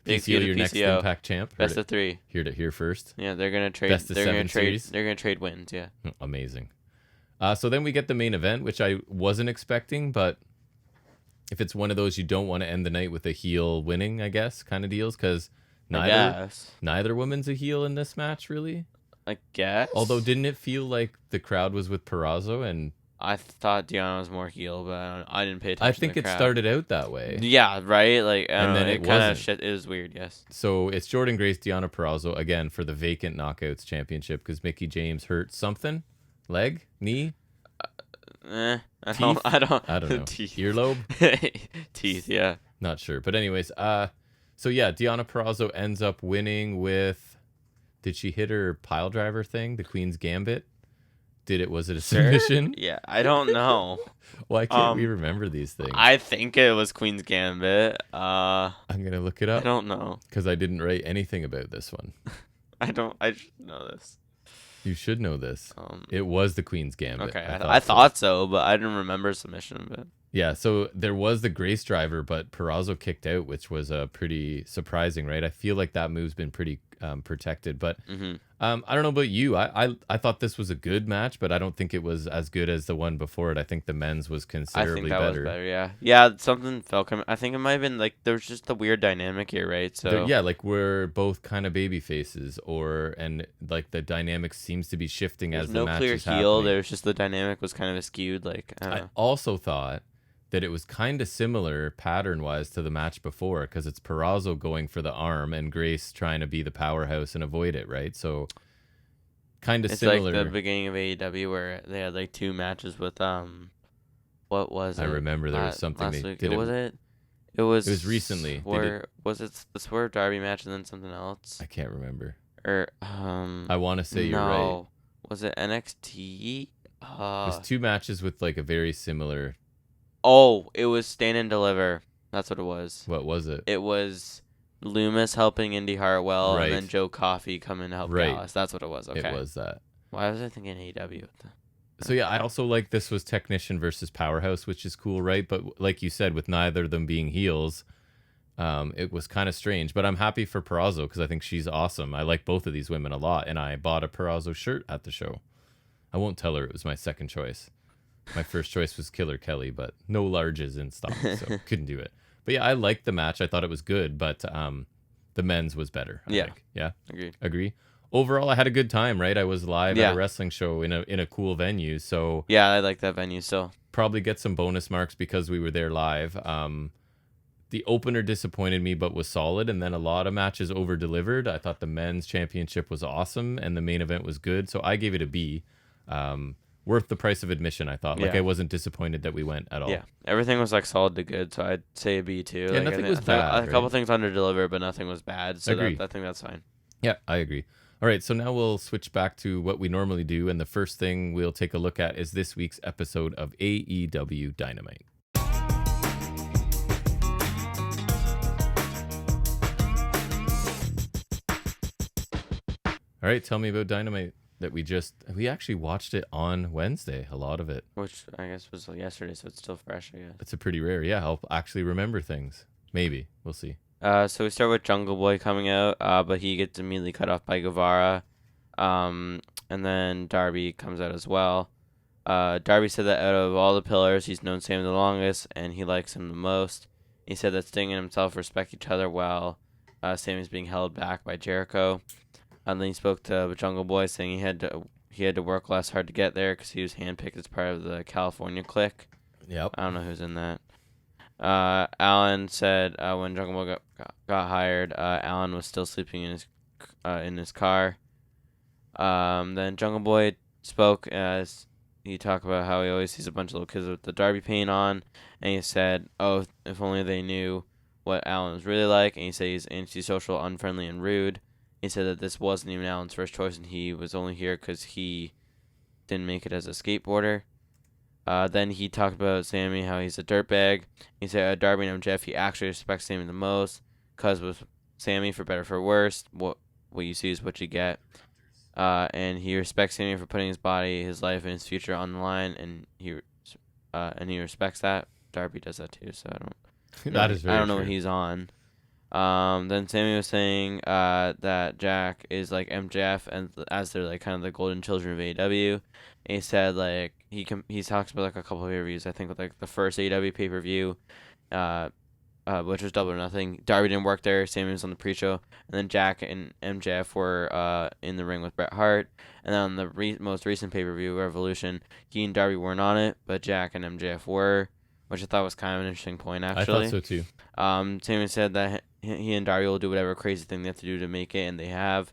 PCO, your next Impact champ. Best of 3. Here first. Yeah, they're going to trade. Best of 7 series. They're going to trade wins, yeah. Amazing. So then we get the main event, which I wasn't expecting, but if it's one of those you don't want to end the night with a heel winning, I guess, kind of deals, because I neither guess. neither woman's a heel in this match, really. I guess. Although, didn't it feel like the crowd was with Purrazzo, and I thought Deanna was more heel, but I didn't pay attention I to think the it crowd. started out that way. Yeah, right? Like, I don't And know. then It it kind of wasn't. shit. It was weird, yes. So it's Jordynne Grace, Deanna Purrazzo again for the vacant Knockouts Championship because Mickie James hurt something, leg, knee, I teeth? don't I don't know, Teeth. earlobe, Teeth, yeah. not sure. But anyways, so yeah, Deanna Purrazzo ends up winning with. Did she hit her pile driver thing, the Queen's Gambit? Was it a submission? Yeah, I don't know. Why can't we remember these things? I think it was Queen's Gambit. I'm gonna look it I up don't know. because I didn't write anything about this one. I should know this. You should know this. It was the Queen's Gambit. Okay, I thought so, but I didn't remember submission. But yeah, so there was the Grace driver, but Purrazzo kicked out, which was pretty surprising, right? I feel like that move's been pretty protected, but I don't know about you. I thought this was a good match, but I don't think it was as good as the one before it. I think the men's was considerably better. Was better, yeah. Something felt coming. I think it might have been like there was just the weird dynamic here, right? So yeah, like we're both kind of baby faces, and like the dynamic seems to be shifting as the match is happening. There's no clear heel. There's just the dynamic was kind of skewed. Like I also thought that it was kind of similar pattern-wise to the match before because it's Purrazzo going for the arm and Grace trying to be the powerhouse and avoid it, right? So kind of similar. It's like the beginning of AEW where they had like two matches with what was it? I remember there was something last they week. did. It was recently. Was it the Swerve Derby match and then something else? I can't remember. Or I want to say you're right. Was it NXT? It was two matches with like a very similar. Oh, it was Stand and Deliver. That's what it was. What was it? It was Loomis helping Indy Hartwell, right. And then Joe Coffey coming to help Dallas. That's what it was. Okay. It was that. Why was I thinking AEW? So yeah, I also like this was Technician versus Powerhouse, which is cool, right? But like you said, with neither of them being heels, it was kind of strange. But I'm happy for Purrazzo because I think she's awesome. I like both of these women a lot, and I bought a Purrazzo shirt at the show. I won't tell her it was my second choice. My first choice was Killer Kelly, but no larges in stock, so couldn't do it. But yeah, I liked the match. I thought it was good, but the men's was better. I think. Yeah, agree. Overall, I had a good time. Right, I was live at a wrestling show in a cool venue. So yeah, I like that venue. So probably get some bonus marks because we were there live. The opener disappointed me, but was solid, and then a lot of matches over delivered. I thought the men's championship was awesome, and the main event was good. So I gave it a B. Worth the price of admission, I thought. I wasn't disappointed that we went at all. Yeah, everything was like solid to good, so I'd say a B too. Yeah, nothing was bad. A couple things under delivered, but nothing was bad. So I think that's fine. Yeah, I agree. All right, so now we'll switch back to what we normally do, and the first thing we'll take a look at is this week's episode of AEW Dynamite. All right, tell me about Dynamite. That we actually watched it on Wednesday, a lot of it. Which I guess was yesterday, so it's still fresh, I guess. It's a pretty rare, yeah. I'll actually remember things. Maybe. We'll see. So we start with Jungle Boy coming out, but he gets immediately cut off by Guevara. And then Darby comes out as well. Darby said that out of all the pillars, he's known Sam the longest, and he likes him the most. He said that Sting and himself respect each other while Sam is being held back by Jericho. And then he spoke to Jungle Boy, saying he had to work less hard to get there because he was handpicked as part of the California clique. Yep. I don't know who's in that. Alan said when Jungle Boy got hired, Alan was still sleeping in his car. Then Jungle Boy spoke as he talked about how he always sees a bunch of little kids with the Darby paint on, and he said, "Oh, if only they knew what Alan was really like." And he said he's antisocial, unfriendly, and rude. He said that this wasn't even Alan's first choice, and he was only here because he didn't make it as a skateboarder. Then he talked about Sammy, how he's a dirtbag. He said, Darby and Jeff, he actually respects Sammy the most, because with Sammy, for better or for worse, what you see is what you get. And he respects Sammy for putting his body, his life, and his future on the line, and he respects that. Darby does that too, so I don't know what he's on. Then Sammy was saying that Jack is like MJF, and as they're like kind of the golden children of AEW. And he said like he talks about like a couple of interviews. I think with like the first AEW pay-per-view, which was Double or Nothing. Darby didn't work there. Sammy was on the pre-show, and then Jack and MJF were in the ring with Bret Hart. And then on the most recent pay-per-view, Revolution, he and Darby weren't on it, but Jack and MJF were, which I thought was kind of an interesting point, actually. I thought so too. Sammy said that he and Darby will do whatever crazy thing they have to do to make it, and they have.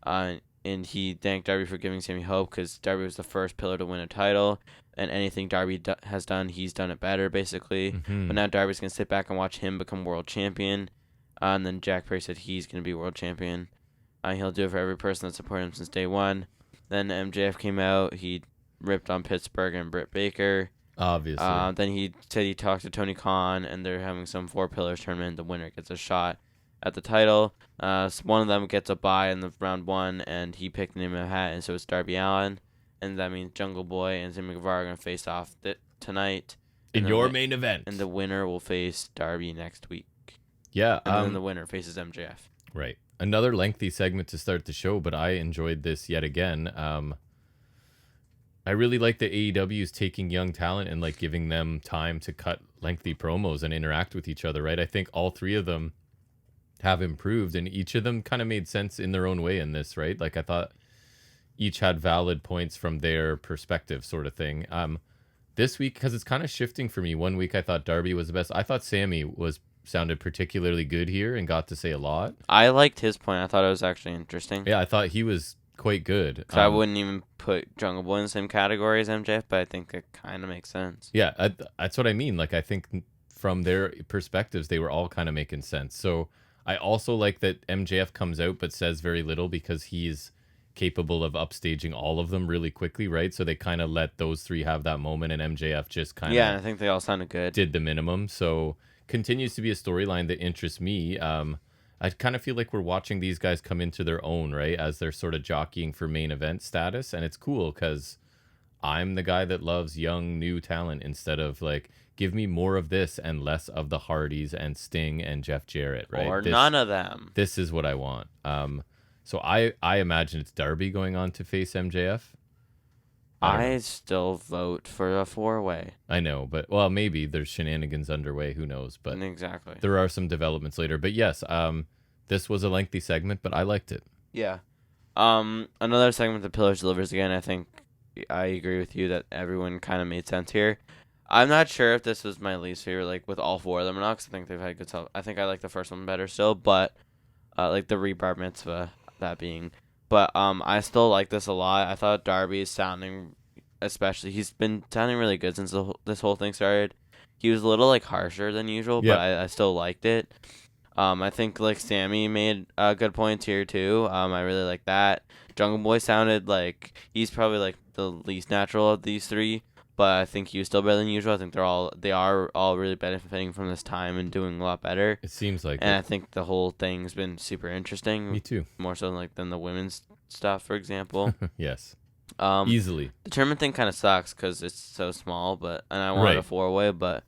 And he thanked Darby for giving Sammy hope because Darby was the first pillar to win a title, and anything Darby has done, he's done it better, basically. Mm-hmm. But now Darby's going to sit back and watch him become world champion. And then Jack Perry said he's going to be world champion. He'll do it for every person that supported him since day one. Then MJF came out. He ripped on Pittsburgh and Britt Baker. Obviously. Then he said he talked to Tony Khan, and they're having some 4 pillars tournament. The winner gets a shot at the title. One of them gets a bye in the round 1, and he picked the name of a hat, and so it's Darby Allin. And that means Jungle Boy and Sammy Guevara are going to face off tonight. In your main event. And the winner will face Darby next week. Yeah. And then the winner faces MJF. Right. Another lengthy segment to start the show, but I enjoyed this yet again. I really like the AEW's taking young talent and like giving them time to cut lengthy promos and interact with each other, right? I think all 3 of them have improved, and each of them kind of made sense in their own way in this, right? Like I thought each had valid points from their perspective, sort of thing. This week, because it's kind of shifting for me. One week I thought Darby was the best. I thought Sammy sounded particularly good here and got to say a lot. I liked his point. I thought it was actually interesting. Yeah, I thought he was quite good. So I wouldn't even put Jungle Boy in the same category as MJF, but I think it kind of makes sense. Yeah, that's what I mean. Like I think from their perspectives, they were all kind of making sense. So I also like that MJF comes out but says very little because he's capable of upstaging all of them really quickly, right? So they kind of let those 3 have that moment, and MJF just kind of I think they all sounded good. Did the minimum. So continues to be a storyline that interests me. I kind of feel like we're watching these guys come into their own, right, as they're sort of jockeying for main event status, and it's cool because I'm the guy that loves young new talent instead of like give me more of this and less of the Hardys and Sting and Jeff Jarrett, right? Or none of them. This is what I want. So I imagine it's Darby going on to face MJF. I still vote for a 4-way. I know, but well, maybe there's shenanigans underway. Who knows? But exactly, there are some developments later. But yes, this was a lengthy segment, but I liked it. Yeah. Another segment that Pillars delivers again. I think I agree with you that everyone kind of made sense here. I'm not sure if this was my least favorite, like with all 4 of them or not, because I think they've had good stuff. I think I like the first one better still, but like the rebar mitzvah, that being. But I still like this a lot. I thought Darby is sounding, he's been sounding really good since this whole thing started. He was a little like harsher than usual, but I still liked it. I think like Sammy made good points here too. I really like that. Jungle Boy sounded like he's probably like the least natural of these 3, but I think he was still better than usual. I think they are all really benefiting from this time and doing a lot better. It seems like I think the whole thing's been super interesting. Me too. More so than the women's stuff, for example. Yes. Easily. The tournament thing kind of sucks because it's so small, and I wanted a 4-way, but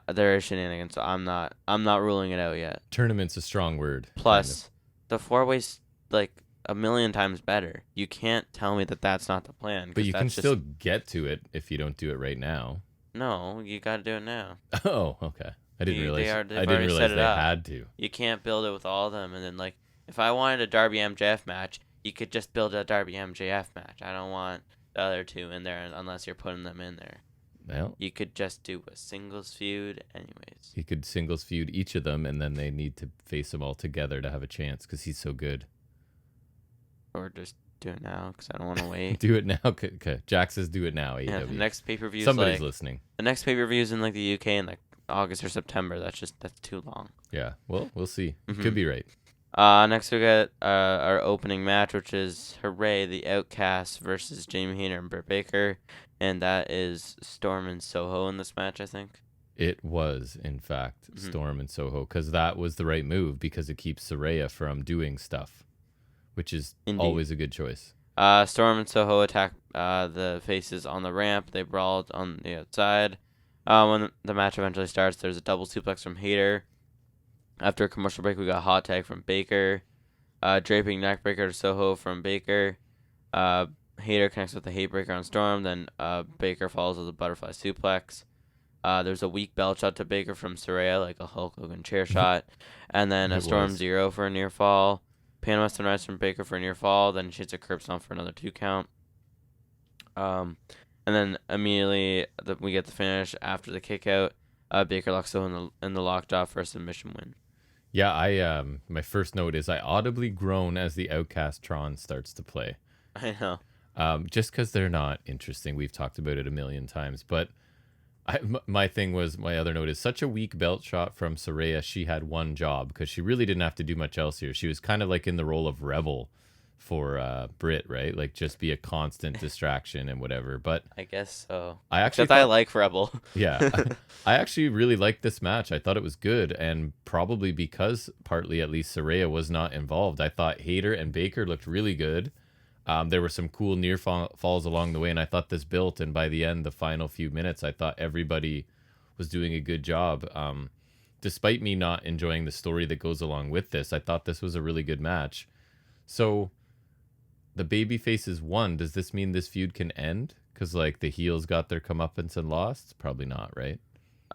there is shenanigans, so I'm not ruling it out yet. Tournament's a strong word. Plus, the 4-way's like a million times better. You can't tell me that that's not the plan. But you can still get to it if you don't do it right now. No, you got to do it now. Oh, okay. I didn't realize they had to. You can't build it with all of them, and then like if I wanted a Darby MJF match, you could just build a Darby MJF match. I don't want the other 2 in there unless you're putting them in there. Well, you could just do a singles feud anyways. You could singles feud each of them, and then they need to face them all together to have a chance because he's so good. Or just do it now because I don't want to wait. Do it now. Okay. Jack says do it now, AEW. Yeah, the next pay-per-view Somebody's listening. The next pay-per-view is in like the UK in like August or September. That's too long. Yeah, well, we'll see. Could be right. Next we got our opening match, which is Hooray, the Outcasts versus Jamie Hayter and Britt Baker. And that is Storm and Soho in this match, I think. It was, in fact, Storm and Soho, because that was the right move because it keeps Saraya from doing stuff, which is always a good choice. Storm and Soho attack the faces on the ramp. They brawled on the outside. When the match eventually starts, there's a double suplex from Hayter. After a commercial break, we got a hot tag from Baker. Draping neckbreaker to Soho from Baker. Hayter connects with the hate breaker on Storm. Then Baker follows with a butterfly suplex. There's a weak belt shot to Baker from Saraya, like a Hulk Hogan chair shot, and then a It Storm was. Zero for a near fall. Panama Sunrise from Baker for a near fall. Then she hits a curb stomp for another 2 count. And then immediately we get the finish after the kick out. Baker locks in the lockjaw for a submission win. Yeah, I my first note is I audibly groan as the Outcast Tron starts to play. I know. Just because they're not interesting. We've talked about it a million times, but my thing was, my other note is such a weak belt shot from Saraya. She had one job because she really didn't have to do much else here. She was kind of like in the role of Rebel for Britt, right? Like just be a constant distraction and whatever. But I guess so. I actually Except I like Rebel. yeah, I actually really liked this match. I thought it was good, and probably because partly at least Saraya was not involved. I thought Hayter and Baker looked really good. There were some cool near falls along the way, and I thought this built. And by the end, the final few minutes, I thought everybody was doing a good job. Despite me not enjoying the story that goes along with this, I thought this was a really good match. So the baby faces won. Does this mean this feud can end? Because like the heels got their comeuppance and lost? Probably not, right?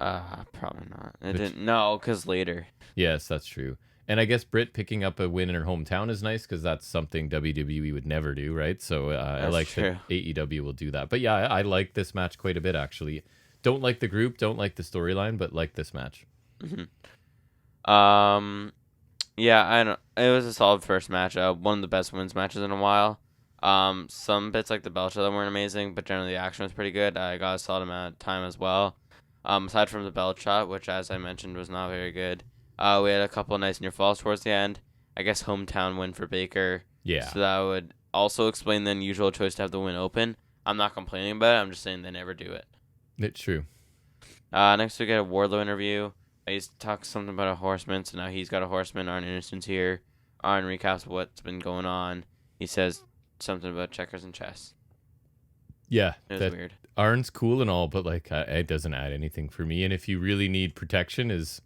Probably not. It didn't. No, because later. Yes, that's true. And I guess Britt picking up a win in her hometown is nice because that's something WWE would never do, right? So I like true. that AEW will do that. But yeah, I like this match quite a bit, actually. Don't like the group, don't like the storyline, but like this match. Yeah, I don't. It was a solid first match. One of the best women's matches in a while. Some bits like the belt shot weren't amazing, but generally the action was pretty good. I got a solid amount of time as well. Aside from the belt shot, which as I mentioned was not very good. We had a couple of nice near falls towards the end. I guess hometown win for Baker. Yeah. So that would also explain the unusual choice to have the win open. I'm not complaining about it. I'm just saying they never do it. It's true. Next we get a Wardlow interview. He's talked something about a horseman, so now he's got a horseman. Arn Anderson's here. Arn recaps what's been going on. He says something about checkers and chess. Yeah. It was weird. Arn's cool and all, but like it doesn't add anything for me. And if you really need protection, is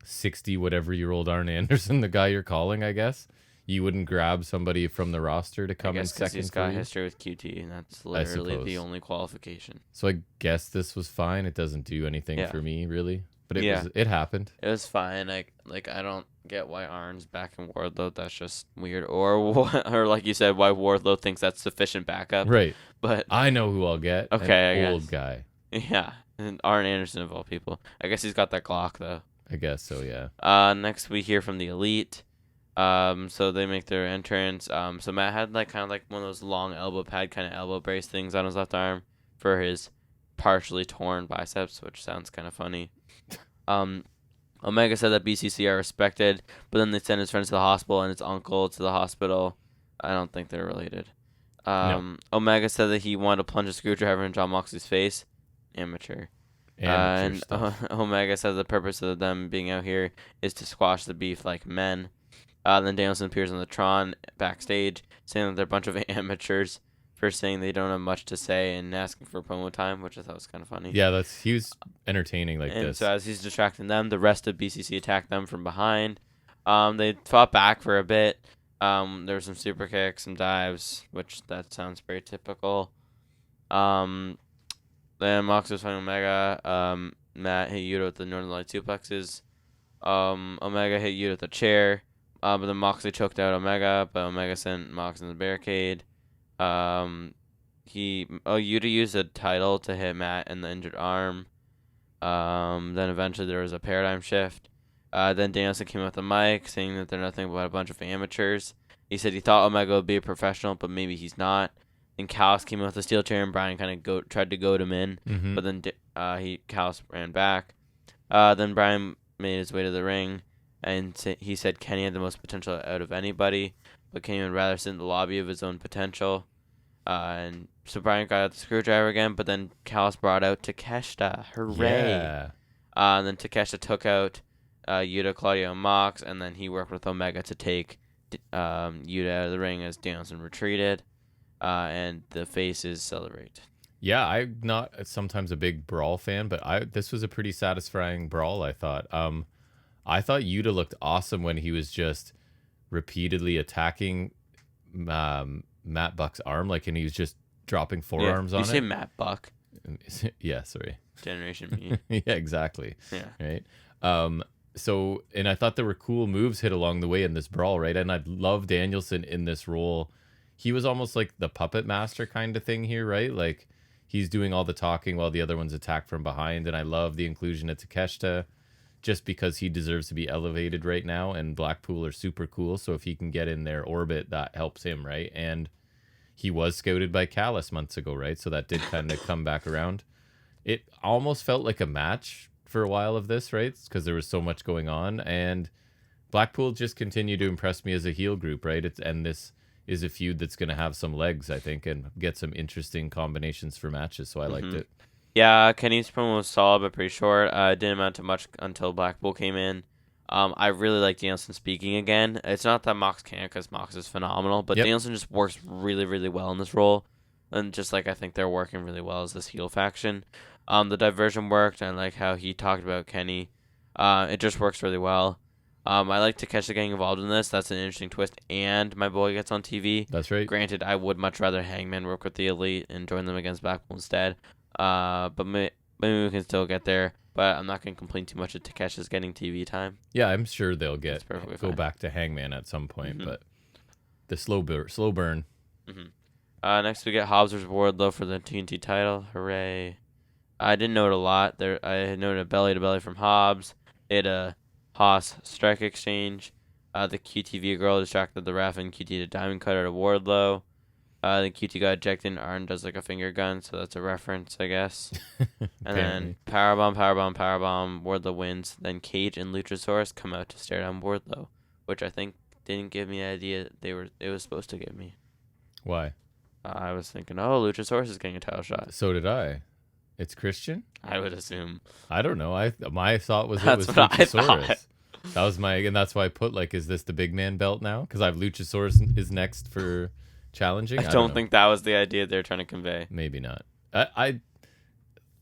60 whatever year old Arn Anderson the guy you're calling? I guess you wouldn't grab somebody from the roster to come in second. He's got history with QT, and that's literally the only qualification. So I guess this was fine. It doesn't do anything for me really, but it happened. It was fine. I don't get why Arn's backing Wardlow. That's just weird. Or like you said, why Wardlow thinks that's sufficient backup. Right. But I know who I'll get. Okay, an old guy. Yeah, and Arn Anderson of all people. I guess he's got that Glock though. I guess so, yeah. Next we hear from the Elite. So they make their entrance. So Matt had kind of one of those long elbow pad kind of elbow brace things on his left arm for his partially torn biceps, which sounds kind of funny. Omega said that BCC are respected, but then they send his friends to the hospital and his uncle to the hospital. I don't think they're related. No. Omega said that he wanted to plunge a screwdriver in John Moxley's face. Amateur and Omega says the purpose of them being out here is to squash the beef like men. Then Danielson appears on the Tron backstage, saying that they're a bunch of amateurs for saying they don't have much to say and asking for promo time, which I thought was kind of funny. Yeah, he was entertaining and this. So as he's distracting them, the rest of BCC attacked them from behind. They fought back for a bit. There were some super kicks, some dives, which that sounds very typical. Then Mox was fighting Omega. Matt hit Yuta with the Northern Light suplexes. Omega hit Yuta with the chair. But then Moxley choked out Omega, but Omega sent Mox in the barricade. Yuta used a title to hit Matt in the injured arm. Then eventually there was a paradigm shift. Then Danielson came with the mic saying that they're nothing but a bunch of amateurs. He said he thought Omega would be a professional, but maybe he's not. And Callis came in with a steel chair, and Brian kind of tried to goad him in, but then Callis ran back. Then Brian made his way to the ring, and he said Kenny had the most potential out of anybody, but Kenny would rather sit in the lobby of his own potential. And so Brian got out the screwdriver again, but then Callis brought out Takeshita. Hooray! Yeah. And then Takeshita took out Yuta, Claudio, and Mox, and then he worked with Omega to take Yuta out of the ring as Danielson retreated. And the faces celebrate. Yeah, I'm not sometimes a big brawl fan, but this was a pretty satisfying brawl, I thought. I thought Yuta looked awesome when he was just repeatedly attacking Matt Buck's arm, and he was just dropping forearms on it. You say Matt Buck? Yeah, sorry. Generation Me. Yeah, exactly. Yeah. Right. So, and I thought there were cool moves hit along the way in this brawl, right? And I love Danielson in this role. He was almost like the puppet master kind of thing here, right? Like he's doing all the talking while the other ones attack from behind. And I love the inclusion of Takeshita just because he deserves to be elevated right now. And Blackpool are super cool. So if he can get in their orbit, that helps him, right? And he was scouted by Callis months ago, right? So that did kind of come back around. It almost felt like a match for a while of this, right? Because there was so much going on, and Blackpool just continued to impress me as a heel group, right? And this is a feud that's going to have some legs, I think, and get some interesting combinations for matches. So I liked it. Yeah, Kenny's promo was solid but pretty short. Didn't amount to much until Blackpool came in. I really like Danielson speaking again. It's not that Mox can't, because Mox is phenomenal, but Danielson just works really, really well in this role. And just like I think they're working really well as this heel faction. The diversion worked, and like how he talked about Kenny. It just works really well. I like Takeshita getting involved in this. That's an interesting twist. And my boy gets on TV. That's right. Granted, I would much rather Hangman work with the Elite and join them against Blackpool instead. But maybe we can still get there. But I'm not going to complain too much that Takeshi's getting TV time. Yeah, I'm sure they'll go back to Hangman at some point. But the slow burn. Next we get Hobbs vs. Wardlow for the TNT title. Hooray. I didn't note a lot. I had noted a belly-to-belly from Hobbs. It a Haas strike exchange. The QTV girl distracted the ref, and QT did a diamond cutter to Wardlow. The QT got ejected, and Arn does like a finger gun, so that's a reference, I guess. And then powerbomb. Wardlow wins. Then Cage and Luchasaurus come out to stare down Wardlow, which I think didn't give me an idea it was supposed to give me. Why? I was thinking, Luchasaurus is getting a title shot. So did I. It's Christian? I would assume. I don't know. My thought was That's it was what I Luchasaurus. thought. That was and that's why I put like, is this the big man belt now? Because I have Luchasaurus is next for challenging. I don't think that was the idea they're trying to convey. Maybe not.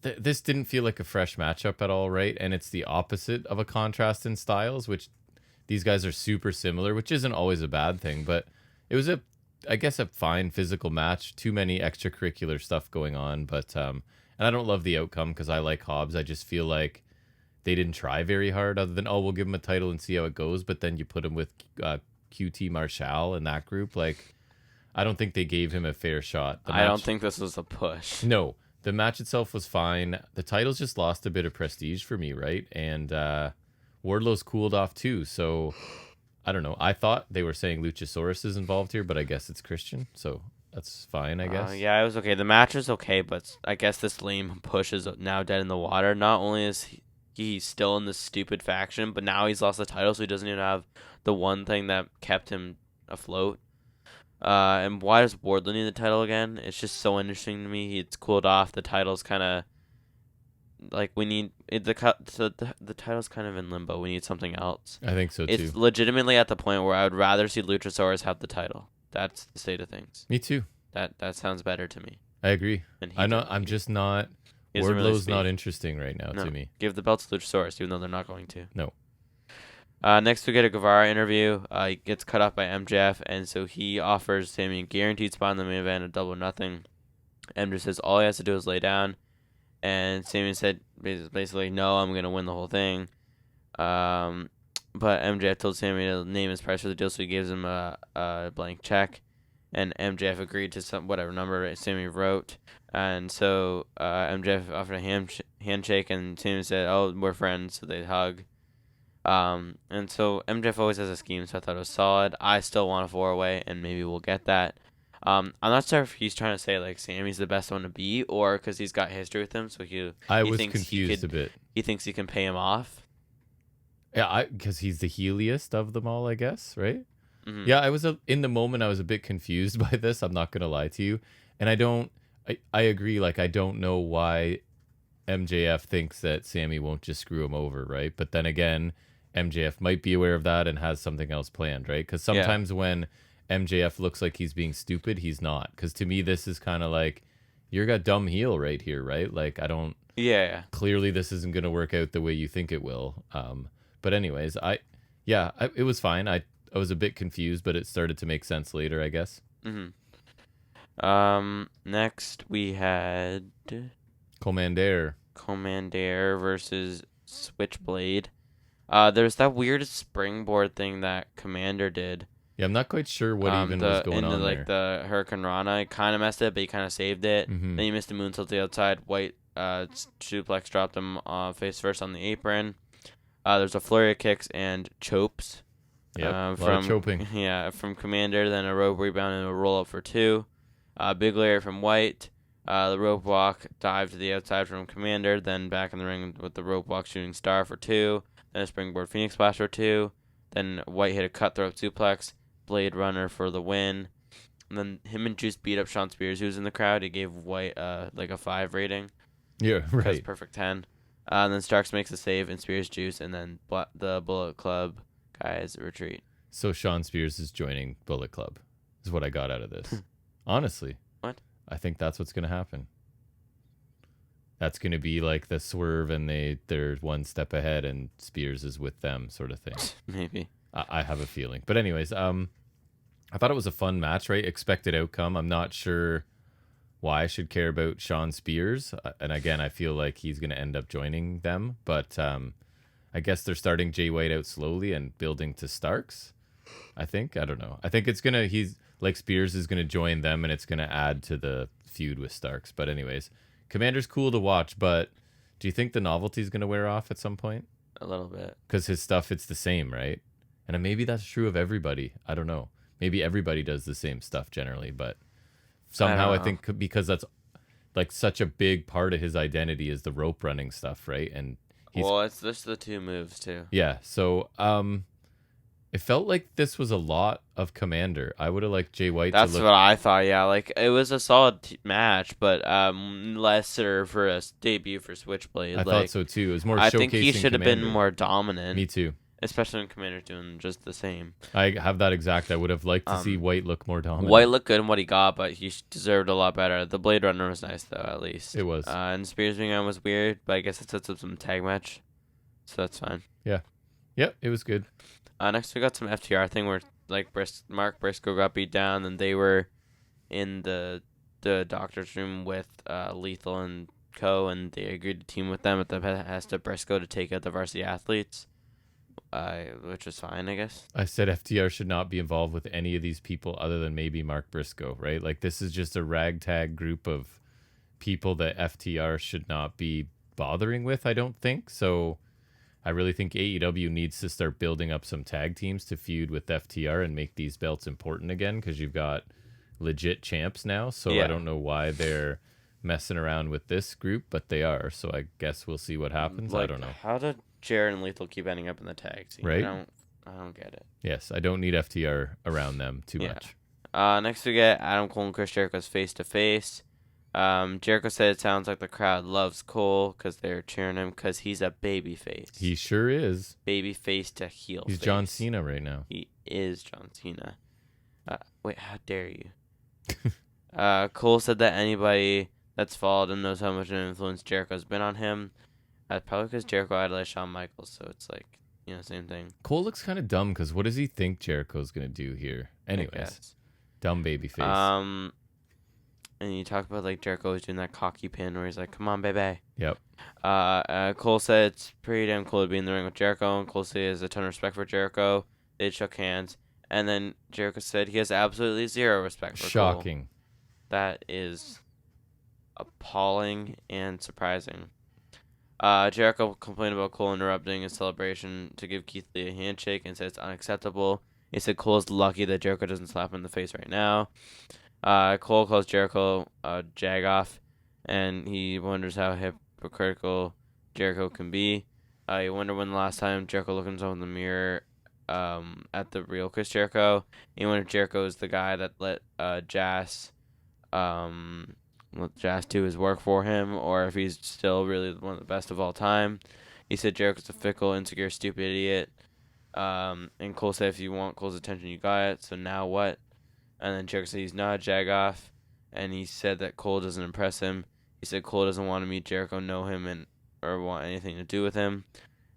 This didn't feel like a fresh matchup at all, right? And it's the opposite of a contrast in styles, which these guys are super similar, which isn't always a bad thing, but it was I guess a fine physical match. Too many extracurricular stuff going on, but and I don't love the outcome because I like Hobbs. I just feel like they didn't try very hard other than, we'll give him a title and see how it goes. But then you put him with QT Marshall in that group. Like, I don't think they gave him a fair shot. I don't think this was a push. No, the match itself was fine. The titles just lost a bit of prestige for me, right? And Wardlow's cooled off too. So I don't know. I thought they were saying Luchasaurus is involved here, but I guess it's Christian. So that's fine, I guess. Yeah, it was okay. The match is okay, but I guess this lame push is now dead in the water. Not only is he's still in this stupid faction, but now he's lost the title, so he doesn't even have the one thing that kept him afloat. And why does Wardlow need the title again? It's just so interesting to me. It's cooled off. The title's kind of like we need the title's kind of in limbo. We need something else. I think so too. It's legitimately at the point where I would rather see Luchasaurus have the title. That's the state of things. Me too. That sounds better to me. I agree. I know. I'm just not. Wardlow's not interesting right now to me. Give the belt to Luchasaurus, even though they're not going to. No. Next, we get a Guevara interview. He gets cut off by MJF, and so he offers Sammy a guaranteed spot in the main event, a double nothing. MJF says all he has to do is lay down, and Sammy said basically, no, I'm going to win the whole thing. But MJF told Sammy to name his price for the deal, so he gives him a blank check. And MJF agreed to some whatever number Sammy wrote. And so MJF offered a handshake, and Sammy said, we're friends, so they hug. And so MJF always has a scheme, so I thought it was solid. I still want a 4-way, and maybe we'll get that. I'm not sure if he's trying to say, like, Sammy's the best one to beat, or because he's got history with him, so I was confused a bit. He thinks he can pay him off. Yeah, because he's the heeliest of them all, I guess, right? Mm-hmm. Yeah, in the moment, I was a bit confused by this. I'm not going to lie to you. And I agree, like, I don't know why MJF thinks that Sammy won't just screw him over, right? But then again, MJF might be aware of that and has something else planned, right? Because sometimes when MJF looks like he's being stupid, he's not. Because to me, this is kind of like, you're a dumb heel right here, right? Like, I don't... Yeah. Clearly, this isn't going to work out the way you think it will. But anyways, it was fine. I was a bit confused, but it started to make sense later, I guess. Mm-hmm. Next, we had... Commander. Commander versus Switchblade. There's that weird springboard thing that Commander did. Yeah, I'm not quite sure what even was going on there. The Hurricane Rana, he kind of messed it, but he kind of saved it. Mm-hmm. Then he missed a moonsault to the outside. White suplex dropped him face first on the apron. There's a flurry of kicks and chopes. Yeah, a lot of choping. Yeah, from Commander. Then a rope rebound and a roll up for 2. Big layer from White. The rope walk dive to the outside from Commander. Then back in the ring with the rope walk shooting star for 2. Then a springboard Phoenix Splash for 2. Then White hit a cutthroat suplex. Blade Runner for the win. And then him and Juice beat up Sean Spears, who was in the crowd. He gave White like a 5 rating. Yeah, right. That's perfect 10. And then Starks makes a save and Spears Juice, and then the Bullet Club guys retreat. So Sean Spears is joining Bullet Club, is what I got out of this. Honestly. What? I think that's what's going to happen. That's going to be like the swerve and they're one step ahead and Spears is with them sort of thing. Maybe. I have a feeling. But anyways, I thought it was a fun match, right? Expected outcome. I'm not sure why I should care about Sean Spears. And again, I feel like he's going to end up joining them. But I guess they're starting Jay White out slowly and building to Starks. I think. I don't know. I think he's like Spears is going to join them and it's going to add to the feud with Starks. But anyways, Commander's cool to watch. But do you think the novelty is going to wear off at some point? A little bit. Because his stuff, it's the same, right? And maybe that's true of everybody. I don't know. Maybe everybody does the same stuff generally, but somehow I think because that's like such a big part of his identity is the rope running stuff, right? And it's just the 2 moves too. Yeah, so it felt like this was a lot of Commander. I would have liked Jay White. That's what I thought. Yeah, like it was a solid match, but lesser for a debut for Switchblade. I thought so too. It was more. I think he should have been more dominant. Me too. Especially when Commander's doing just the same. I have that exact. I would have liked to see White look more dominant. White looked good in what he got, but he deserved a lot better. The Blade Runner was nice, though, at least. It was. And Spears being on was weird, but I guess it sets up some tag match, so that's fine. Yeah. Yep, it was good. Next, we got some FTR thing where like Mark Briscoe got beat down, and they were in the doctor's room with Lethal and Co., and they agreed to team with them at the behest of Briscoe to take out the varsity athletes. Which is fine, I guess. I said FTR should not be involved with any of these people other than maybe Mark Briscoe, right? Like this is just a ragtag group of people that FTR should not be bothering with, I don't think. So I really think AEW needs to start building up some tag teams to feud with FTR and make these belts important again because you've got legit champs now. So yeah. I don't know why they're messing around with this group, but they are. So I guess we'll see what happens. I don't know. How did Jared and Lethal keep ending up in the tag team? Right? I don't get it. Yes, I don't need FTR around them too much. Next we get Adam Cole and Chris Jericho's face-to-face. Jericho said it sounds like the crowd loves Cole because they're cheering him because he's a baby face. He sure is. Baby face to heel He's face. John Cena right now. He is John Cena. Wait, how dare you? Cole said that anybody that's followed him knows how much of an influence Jericho's been on him. Probably because Jericho idolized Shawn Michaels, so it's like, same thing. Cole looks kind of dumb because what does he think Jericho's going to do here? Anyways, dumb baby face. And you talk about like Jericho was doing that cocky pin where he's like, "Come on, baby." Yep. Cole said it's pretty damn cool to be in the ring with Jericho, and Cole said he has a ton of respect for Jericho. They shook hands, and then Jericho said he has absolutely zero respect for Cole. Shocking. That is appalling and surprising. Jericho complained about Cole interrupting his celebration to give Keith Lee a handshake and said it's unacceptable. He said Cole is lucky that Jericho doesn't slap him in the face right now. Cole calls Jericho Jagoff, and he wonders how hypocritical Jericho can be. He wondered when the last time Jericho looked himself in the mirror at the real Chris Jericho. He wondered if Jericho is the guy that let Jazz do his work for him, or if he's still really one of the best of all time. He said Jericho's a fickle, insecure, stupid idiot. And Cole said if you want Cole's attention, you got it, so now what? And then Jericho said he's not a Jagoff, and he said that Cole doesn't impress him. He said Cole doesn't want to meet Jericho, know him, or want anything to do with him.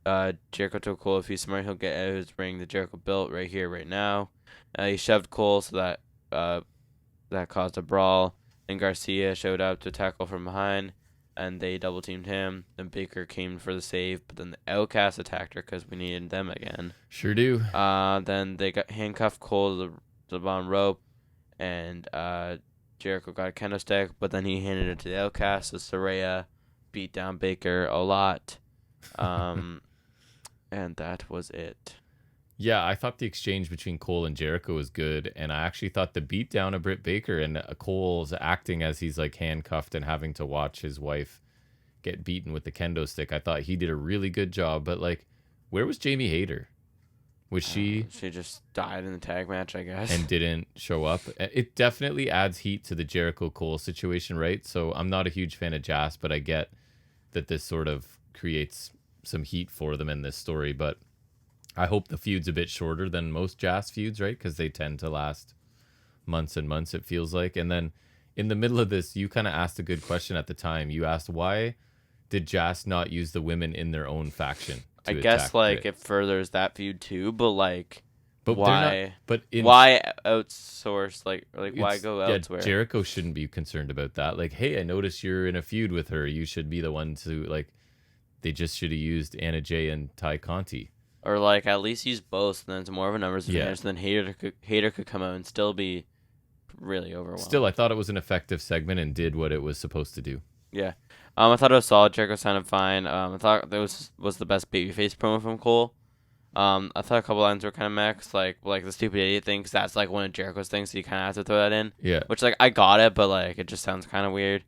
Jericho told Cole if he's smart, he'll get out of his ring that Jericho built right here, right now. He shoved Cole, so that caused a brawl. And Garcia showed up to tackle from behind. and they double teamed him. Then Baker came for the save, but then the Outcasts attacked her because we needed them again. Sure do. Then they got handcuffed Cole to the bottom rope, and Jericho got a kendo stick, but then he handed it to the Outcasts. So Saraya beat down Baker a lot, and that was it. Yeah, I thought the exchange between Cole and Jericho was good, and I actually thought the beatdown of Britt Baker and Cole's acting as he's like handcuffed and having to watch his wife get beaten with the kendo stick. I thought he did a really good job, but like, where was Jamie Hayter? Was she? She just died in the tag match, I guess, and didn't show up. It definitely adds heat to the Jericho Cole situation, right? So I'm not a huge fan of Jazz, but I get that this sort of creates some heat for them in this story, but I hope the feud's a bit shorter than most Jazz feuds, right? Because they tend to last months and months, it feels like. And then in the middle of this, you kind of asked a good question at the time. You asked, why did Jazz not use the women in their own faction? I guess like it furthers that feud too, but like, but why? Not, why outsource? Like why go elsewhere? Jericho shouldn't be concerned about that. Like, hey, I noticed you're in a feud with her. You should be the one to like. They just should have used Anna Jay and Ty Conti. Or like at least use both, and then it's more of a numbers advantage. Then Hayter could come out and still be really overwhelmed. Still, I thought it was an effective segment and did what it was supposed to do. Yeah, I thought it was solid. Jericho sounded fine. I thought that was the best babyface promo from Cole. I thought a couple lines were kind of mixed, like the stupid idiot thing, because that's like one of Jericho's things, so you kind of have to throw that in. Yeah. Which like I got it, but like it just sounds kind of weird.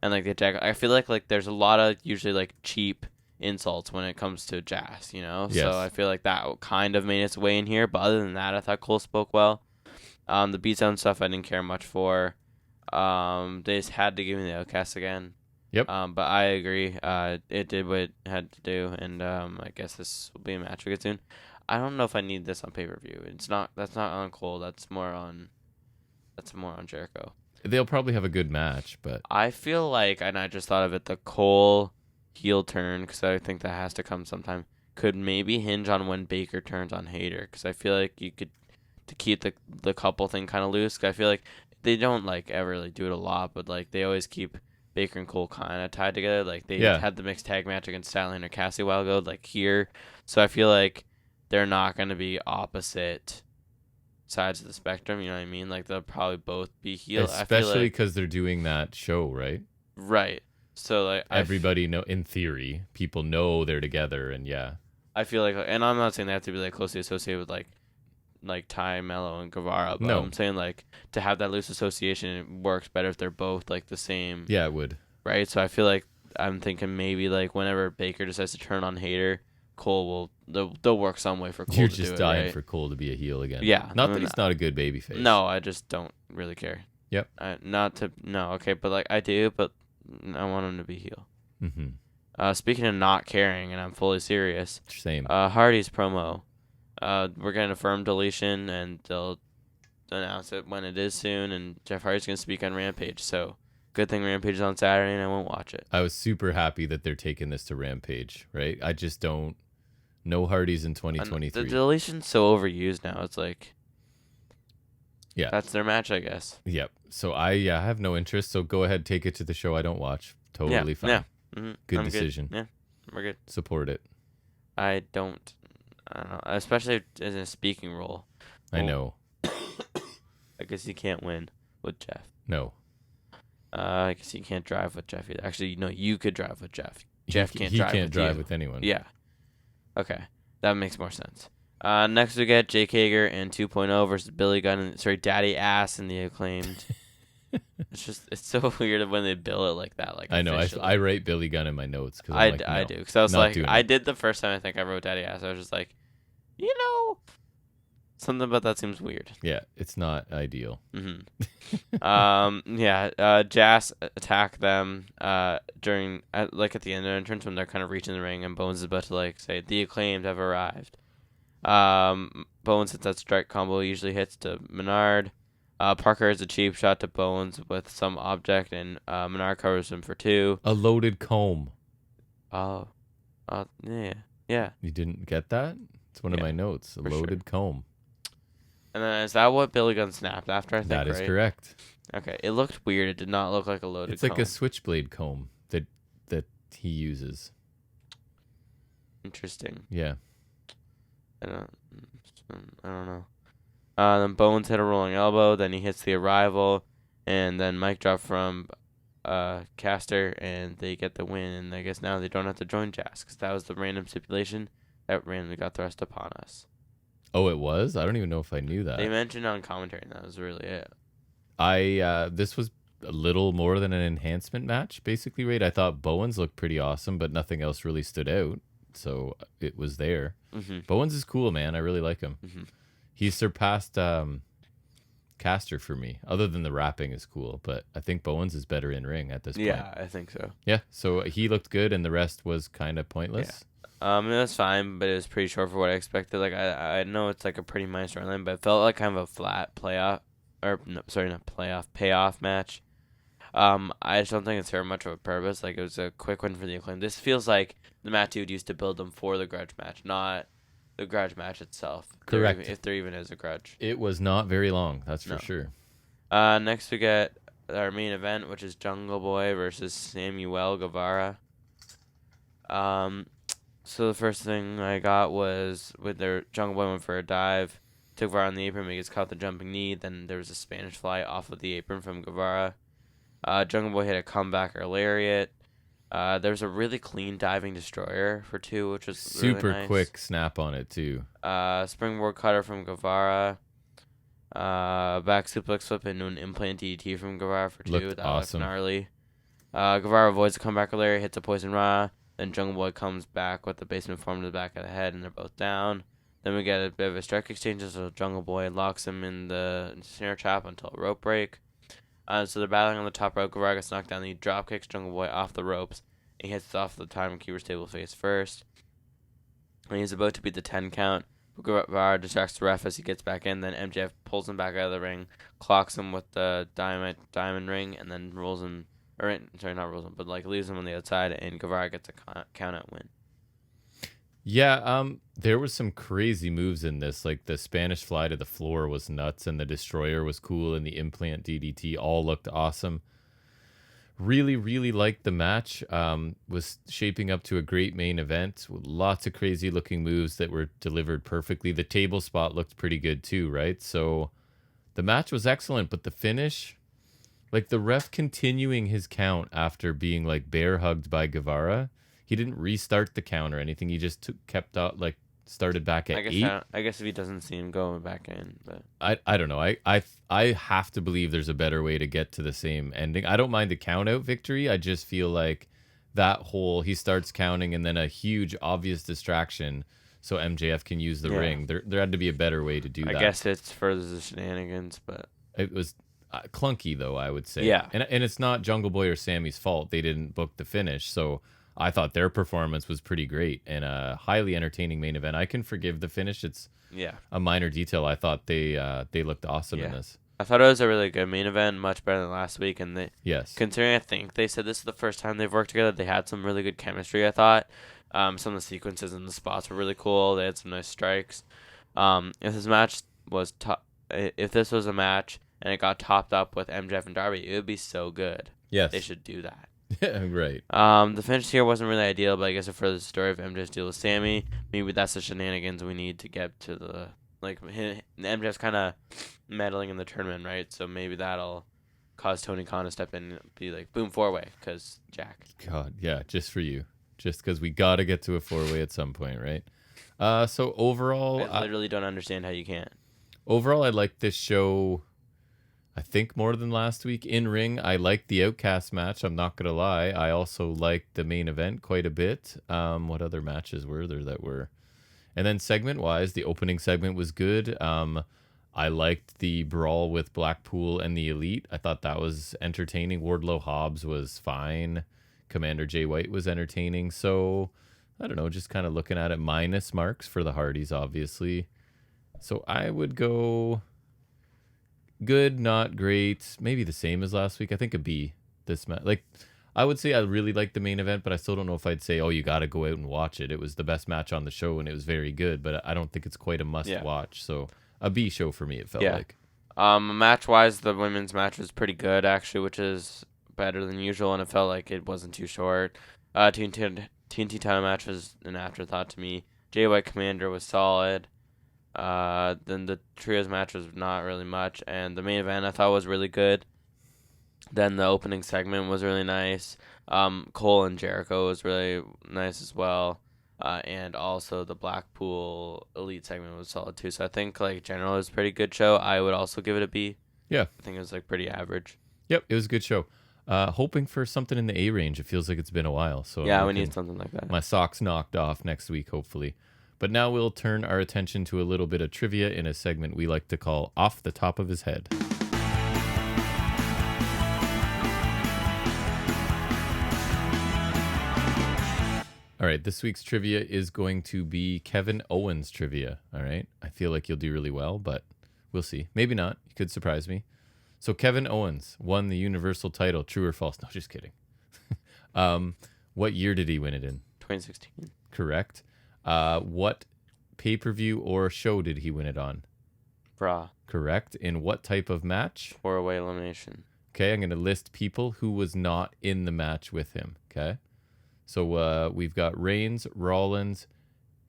And like the Jericho, I feel like there's a lot of usually like cheap insults when it comes to Jazz, you know? Yes. So I feel like that kind of made its way in here, but other than that, I thought Cole spoke well. The beatdown stuff I didn't care much for. They just had to give me the Outcast again. Yep. But I agree. It did what it had to do, and I guess this will be a match we get soon. I don't know if I need this on pay-per-view. That's not on Cole. That's more on Jericho. They'll probably have a good match, but I feel like, and I just thought of it, the Cole heel turn, because I think that has to come sometime, could maybe hinge on when Baker turns on Hayter, because I feel like you could, to keep the couple thing kind of loose, because I feel like they don't like ever really do it a lot, but like they always keep Baker and Cole kind of tied together. Like they had the mixed tag match against Styling or Cassie a while ago, like here. So I feel like they're not going to be opposite sides of the spectrum, you know what I mean? Like they'll probably both be heel. Especially because they're doing that show, right? Right. So like everybody know, in theory, people know they're together, and yeah. I feel like, and I'm not saying they have to be like closely associated with like Ty, Mello, and Guevara, but I'm saying like to have that loose association, it works better if they're both like the same. Yeah, it would. Right. So I feel like I'm thinking maybe like whenever Baker decides to turn on Hayter, Cole they'll work some way for Cole. You're to just do dying it, right? for Cole to be a heel again. Yeah. Not that he's not a good babyface. No, I just don't really care. Yep. Okay, but like I do, but I want him to be heel. Mm-hmm. Speaking of not caring, and I'm fully serious. Same. Hardy's promo. We're getting a firm deletion, and they'll announce it when it is soon. And Jeff Hardy's going to speak on Rampage. So good thing Rampage is on Saturday, and I won't watch it. I was super happy that they're taking this to Rampage. Right? I just don't. No Hardys in 2023. The deletion's so overused now. It's like. Yeah. That's their match, I guess. Yep. So I have no interest. So go ahead, take it to the show I don't watch. Totally fine. Yeah. Mm-hmm. Good decision. Yeah, we're good. Support it. I don't know, especially in a speaking role. I know. I guess you can't win with Jeff. No. I guess you can't drive with Jeff either. Actually, no, you could drive with Jeff. Jeff can't drive with you. He can't drive with anyone. Yeah. Okay. That makes more sense. Next we get Jake Hager and 2.0 versus Billy Gunn and Daddy Ass and the Acclaimed. It's so weird when they bill it like that. Like I know. I write Billy Gunn in my notes because I do because I was like I did the first time I think I wrote Daddy Ass. I was just like, something about that seems weird. Yeah, it's not ideal. Mm-hmm. Jazz attack them during at the end of their entrance when they're kind of reaching the ring and Bones is about to say the Acclaimed have arrived. Bones hits that strike combo, usually hits to Menard. Parker has a cheap shot to Bones with some object, and Menard covers him for 2. A loaded comb. Oh. Yeah. You didn't get that? It's one of my notes. A loaded comb. And then is that what Billy Gunn snapped after, I think, That is correct. Okay. It looked weird. It did not look like a loaded comb. It's like a switchblade comb that that he uses. Interesting. Yeah. I don't know. Then Bones hit a rolling elbow. Then he hits the Arrival, and then mic drop from Caster, and they get the win. And I guess now they don't have to join Jazz because that was the random stipulation that randomly got thrust upon us. Oh, it was? I don't even know if I knew that. They mentioned on commentary, and that was really it. This was a little more than an enhancement match, basically, right? I thought Bowens looked pretty awesome, but nothing else really stood out, so it was there. Mm-hmm. Bowens is cool, man. I really like him. Mm-hmm. He surpassed Caster for me. Other than the rapping is cool, but I think Bowens is better in ring at this point. Yeah, I think so. Yeah, so he looked good, and the rest was kind of pointless. Yeah. It was fine, but it was pretty short for what I expected. Like I know it's like a pretty nice storyline, but it felt like kind of a flat payoff match. I just don't think it's very much of a purpose. Like, it was a quick win for the Acclaim. This feels like the match you would use to build them for the grudge match, not the grudge match itself. Correct. If there even is a grudge. It was not very long, that's for sure. Next we get our main event, which is Jungle Boy versus Samuel Guevara. So the first thing I got was with their Jungle Boy went for a dive, took Guevara on the apron, but he gets caught the jumping knee. Then there was a Spanish fly off of the apron from Guevara. Jungle Boy hit a comebacker lariat. There was a really clean diving destroyer for 2, which was super really nice. Quick snap on it too. Springboard cutter from Guevara. Back suplex flip into an implant DDT from Guevara for 2. Looked awesome. Looked gnarly. Guevara avoids a comebacker lariat, hits a poison raw. Then Jungle Boy comes back with the basement form to the back of the head, and they're both down. Then we get a bit of a strike exchange, so Jungle Boy locks him in the snare trap until a rope break. So they're battling on the top rope. Guevara gets knocked down. He drop kicks Jungle Boy off the ropes. He hits off the timekeeper's table face first. And he's about to beat the 10 count. Guevara distracts the ref as he gets back in. Then MJF pulls him back out of the ring, clocks him with the diamond ring, and then rolls him. Not rolls him, but leaves him on the outside, and Guevara gets a count out win. Yeah, there was some crazy moves in this. Like the Spanish fly to the floor was nuts, and the destroyer was cool, and the implant DDT all looked awesome. Really, really liked the match. Was shaping up to a great main event with lots of crazy looking moves that were delivered perfectly. The table spot looked pretty good too, right? So the match was excellent, but the finish, like the ref continuing his count after being like bear hugged by Guevara. He didn't restart the count or anything. He just kept out, started back at 8. I guess if he doesn't see him going back in, but I don't know. I have to believe there's a better way to get to the same ending. I don't mind the count out victory. I just feel like that whole he starts counting and then a huge obvious distraction so MJF can use the ring. There had to be a better way to do that. I guess it's for the shenanigans, but it was clunky though, I would say. Yeah. And it's not Jungle Boy or Sammy's fault. They didn't book the finish, so I thought their performance was pretty great and a highly entertaining main event. I can forgive the finish. It's a minor detail. I thought they looked awesome in this. I thought it was a really good main event, much better than last week. And considering I think they said this is the first time they've worked together, they had some really good chemistry, I thought. Some of the sequences and the spots were really cool. They had some nice strikes. If this was a match and it got topped up with MJF and Darby, it would be so good. Yes. They should do that. Yeah, right. The finish here wasn't really ideal, but I guess for the story of MJF's deal with Sammy, maybe that's the shenanigans we need to get to the MJF's kind of meddling in the tournament, right? So maybe that'll cause Tony Khan to step in and be like, boom, 4-way, because Jack. God, yeah, just for you. Just because we got to get to a 4-way at some point, right? So overall... I literally don't understand how you can't. Overall, I like this show... I think more than last week. In ring, I liked the Outcast match. I'm not gonna lie. I also liked the main event quite a bit. What other matches were there that were? And then segment wise, the opening segment was good. I liked the brawl with Blackpool and the Elite. I thought that was entertaining. Wardlow Hobbs was fine. Commander Jay White was entertaining. So I don't know, just kind of looking at it, minus marks for the Hardys, obviously. So I would go good, not great, maybe the same as last week. I think a B. This match, I would say I really liked the main event, but I still don't know if I'd say, oh, you got to go out and watch it. It was the best match on the show, and it was very good, but I don't think it's quite a must-watch. So a B show for me, it felt like. Match-wise, the women's match was pretty good, actually, which is better than usual, and it felt like it wasn't too short. TNT title match was an afterthought to me. Jay White Commander was solid. Then the trios match was not really much, and the main event I thought was really good. Then the opening segment was really nice. Cole and Jericho was really nice as well. And also the Blackpool Elite segment was solid too. So I think like generally it was a pretty good show. I would also give it a B. Yeah. I think it was like pretty average. Yep, it was a good show. Hoping for something in the A range. It feels like it's been a while. So yeah, we need something like that. My socks knocked off next week, hopefully. But now we'll turn our attention to a little bit of trivia in a segment we like to call Off the Top of His Head. All right, this week's trivia is going to be Kevin Owens trivia. All right, I feel like you'll do really well, but we'll see. Maybe not. You could surprise me. So Kevin Owens won the Universal title. True or false? No, just kidding. What year did he win it in? 2016. Correct. What pay-per-view or show did he win it on? Raw. Correct. In what type of match? 4-way elimination. Okay, I'm going to list people who was not in the match with him. Okay. So we've got Reigns, Rollins,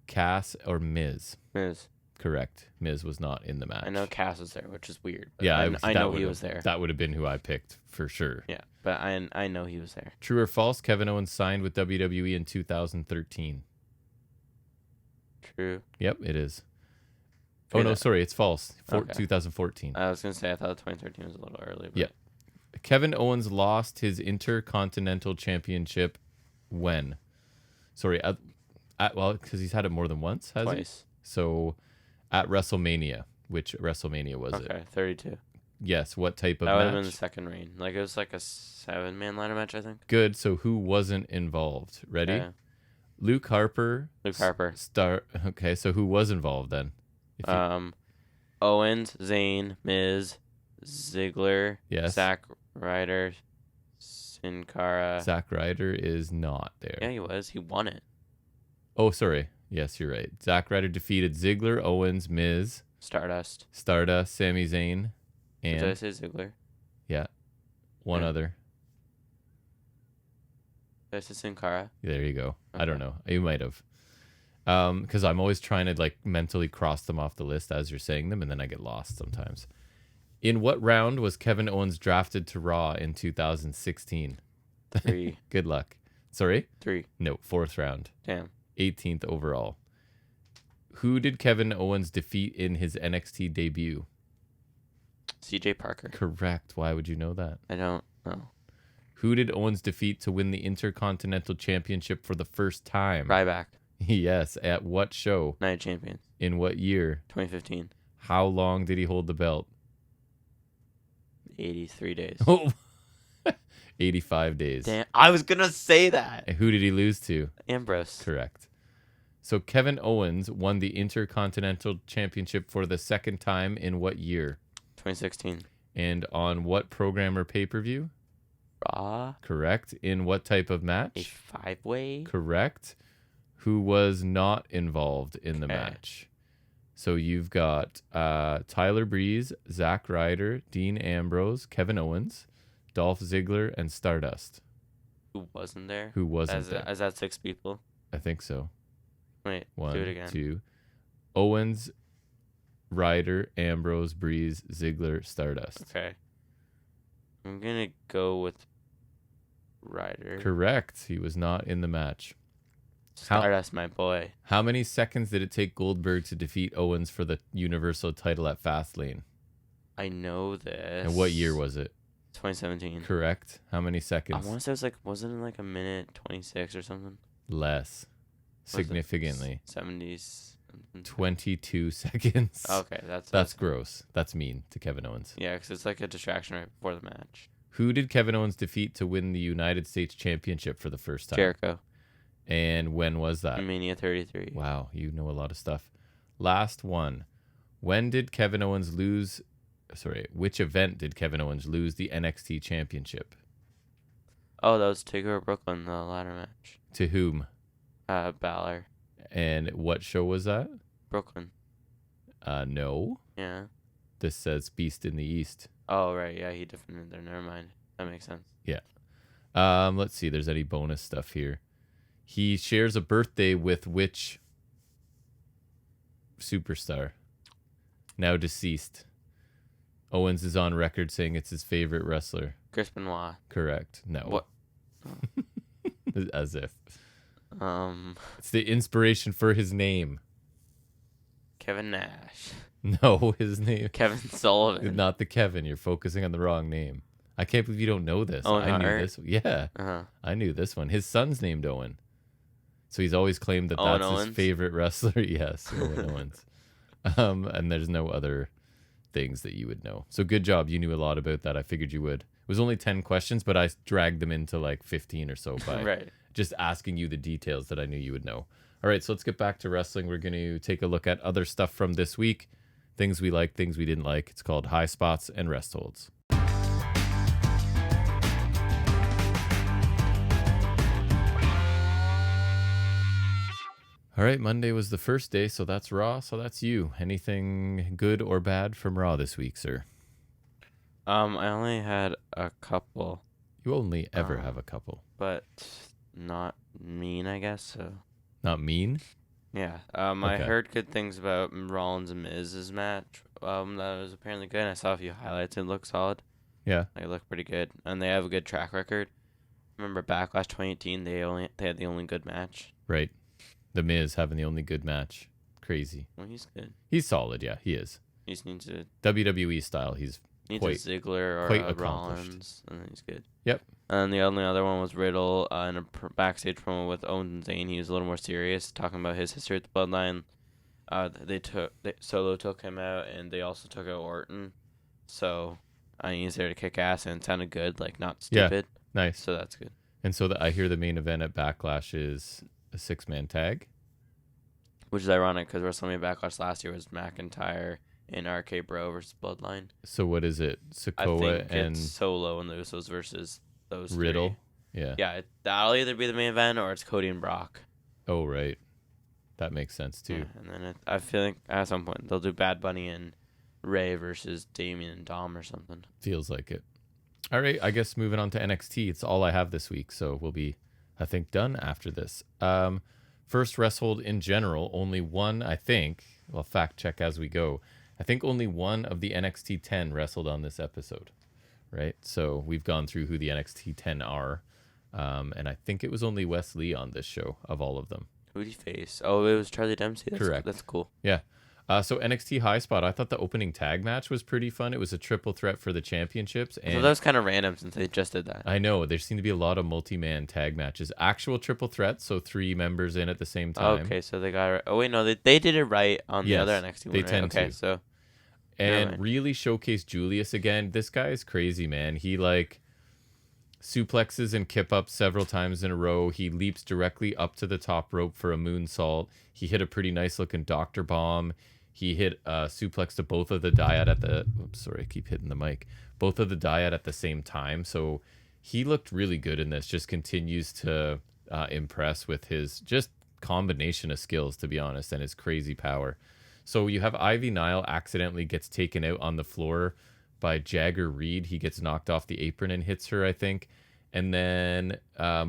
Cass, or Miz. Miz. Correct. Miz was not in the match. I know Cass was there, which is weird. Yeah, I know he was there. That would have been who I picked for sure. Yeah, but I know he was there. True or false? Kevin Owens signed with WWE in 2013. True. Yep, it is. Oh, no, sorry. It's false. Okay. 2014. I was going to say, I thought 2013 was a little early. But... Yeah. Kevin Owens lost his Intercontinental Championship when? Sorry, well, because he's had it more than once, has Twice. He? So, at WrestleMania. Which WrestleMania was it? Okay, 32. Yes, what type of match? That would have been the second reign. Like, it was like a 7-man ladder match, I think. Good, so who wasn't involved? Ready? Yeah. Luke Harper. Okay, so who was involved then? Owens, Zayn, Miz, Ziggler, yes. Zack Ryder, Sin Cara. Zack Ryder is not there. Yeah, he was. He won it. Oh, sorry. Yes, you're right. Zack Ryder defeated Ziggler, Owens, Miz, Stardust, Sami Zayn, and... Did I say Ziggler? Yeah. One other. Did I say Sin Cara? There you go. Okay. I don't know. You might have. Because I'm always trying to like mentally cross them off the list as you're saying them, and then I get lost sometimes. In what round was Kevin Owens drafted to Raw in 2016? 3. Good luck. Sorry? 3. No, 4th round. Damn. 18th overall. Who did Kevin Owens defeat in his NXT debut? CJ Parker. Correct. Why would you know that? I don't know. Who did Owens defeat to win the Intercontinental Championship for the first time? Ryback. Yes. At what show? Night of Champions. In what year? 2015. How long did he hold the belt? 83 days. Oh, 85 days. Damn, I was going to say that. And who did he lose to? Ambrose. Correct. So Kevin Owens won the Intercontinental Championship for the second time in what year? 2016. And on what program or pay-per-view? Raw. Correct. In what type of match? A 5-way. Correct. Who was not involved in the match? So you've got Tyler Breeze, Zack Ryder, Dean Ambrose, Kevin Owens, Dolph Ziggler, and Stardust. Who wasn't there? Who wasn't there? Is that 6 people? I think so. Wait, 1, do it again. 2. Owens, Ryder, Ambrose, Breeze, Ziggler, Stardust. Okay. I'm going to go with Ryder. Correct. He was not in the match. Stardust, my boy. How many seconds did it take Goldberg to defeat Owens for the Universal title at Fastlane? I know this. And what year was it? 2017. Correct. How many I seconds? want to say it was like, wasn't it like a minute 26 or something? Less. Significantly. 70s. 22 seconds. Okay, that's gross. That's mean to Kevin Owens. Yeah, because it's like a distraction right before the match. Who did Kevin Owens defeat to win the United States Championship for the first time? Jericho. And when was that? Mania 33. Wow, you know a lot of stuff. Last one. When did Kevin Owens lose... Sorry, which event did Kevin Owens lose the NXT Championship? Oh, that was Takeover Brooklyn, the ladder match. To whom? Balor. And what show was that? Brooklyn. No. Yeah. This says Beast in the East. Oh, right. Yeah, he defended there. Never mind. That makes sense. Yeah. Let's see. There's any bonus stuff here. He shares a birthday with which superstar? Now deceased. Owens is on record saying it's his favorite wrestler. Chris Benoit. Correct. No. What? As if. It's the inspiration for his name. Kevin Nash. No, his name. Kevin Sullivan. Not the Kevin. You're focusing on the wrong name. I can't believe you don't know this. Owen I knew Hart. this. Yeah. I knew this one. His son's named Owen. So he's always claimed that Owen that's Owens? his favorite wrestler. Yes, Owen Owens. And there's no other things that you would know. So good job. You knew a lot about that. I figured you would. It was only 10 questions, but I dragged them into like 15 or so by Right. just asking you the details that I knew you would know. All right, so let's get back to wrestling. We're going to take a look at other stuff from this week. Things we like, things we didn't like. It's called Highspots and Restholds. All right, Monday was the first day, so that's Raw, so that's you. Anything good or bad from Raw this week, sir? I only had a couple. You only ever have a couple. But not mean, I guess, so. Not mean? Yeah. I heard good things about Rollins and Miz's match. That was apparently good. I saw a few highlights. It looked solid. Yeah. They look pretty good. And they have a good track record. Remember Backlash 2018, they had the only good match. Right. The Miz having the only good match. Crazy. Well, he's good. He's solid, yeah, he is. He just needs a WWE style, he's a quite Ziggler or quite a accomplished. Rollins, and then he's good. Yep. And the only other one was Riddle in a backstage promo with Owens and Zayn. He was a little more serious, talking about his history with the Bloodline. Solo took him out, and they also took out Orton. So he's there to kick ass, and it sounded good, like not stupid. Yeah, nice. So that's good. And so I hear the main event at Backlash is a 6-man tag. Which is ironic because WrestleMania Backlash last year was McIntyre and RK Bro versus Bloodline. So what is it? I Sikoa think and it's Solo and the Usos versus those Riddle? three. Yeah. Yeah, that'll either be the main event or it's Cody and Brock. Oh, right. That makes sense, too. Yeah, and then I feel like at some point they'll do Bad Bunny and Ray versus Damien and Dom or something. Feels like it. All right, I guess moving on to NXT. It's all I have this week, so we'll be, I think, done after this. First Resthold in general, only one, I think, well, fact check as we go. I think only one of the NXT 10 wrestled on this episode, right? So we've gone through who the NXT 10 are, and I think it was only Wes Lee on this show of all of them. Who did he face? Oh, it was Charlie Dempsey. Correct. That's cool. Yeah. So NXT High Spot, I thought the opening tag match was pretty fun. It was a triple threat for the championships. And So that was kind of random since they just did that. I know. There seem to be a lot of multi-man tag matches. Actual triple threats, so 3 members in at the same time. Okay, so they got it. Oh, wait, no, they did it right on the other NXT one, they right? tend Okay, to. so. And really showcase Julius again. This guy is crazy, man. He suplexes and kip ups several times in a row. He leaps directly up to the top rope for a moonsault. He hit a pretty nice looking Dr. Bomb. He hit a suplex to both of the dyad at the... Oops, sorry, I keep hitting the mic. Both of the dyad at the same time. So he looked really good in this. Just continues to impress with his just combination of skills, to be honest, and his crazy power. So you have Ivy Nile accidentally gets taken out on the floor by Jagger Reed. He gets knocked off the apron and hits her, I think. And then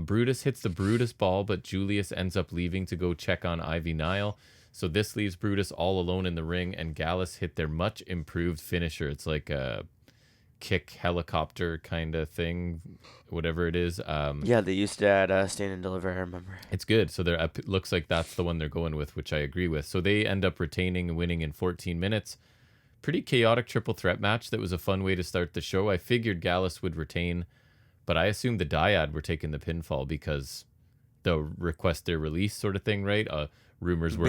Brutus hits the Brutus ball, but Julius ends up leaving to go check on Ivy Nile. So this leaves Brutus all alone in the ring, and Gallus hit their much improved finisher. It's like a kick helicopter kind of thing, whatever it is. Yeah, they used to at Stand and Deliver, I remember. It's good. So it looks like that's the one they're going with, which I agree with. So they end up retaining and winning in 14 minutes. Pretty chaotic triple threat match. That was a fun way to start the show. I figured Gallus would retain, but I assumed the Dyad were taking the pinfall because the request their release sort of thing, right? Rumors were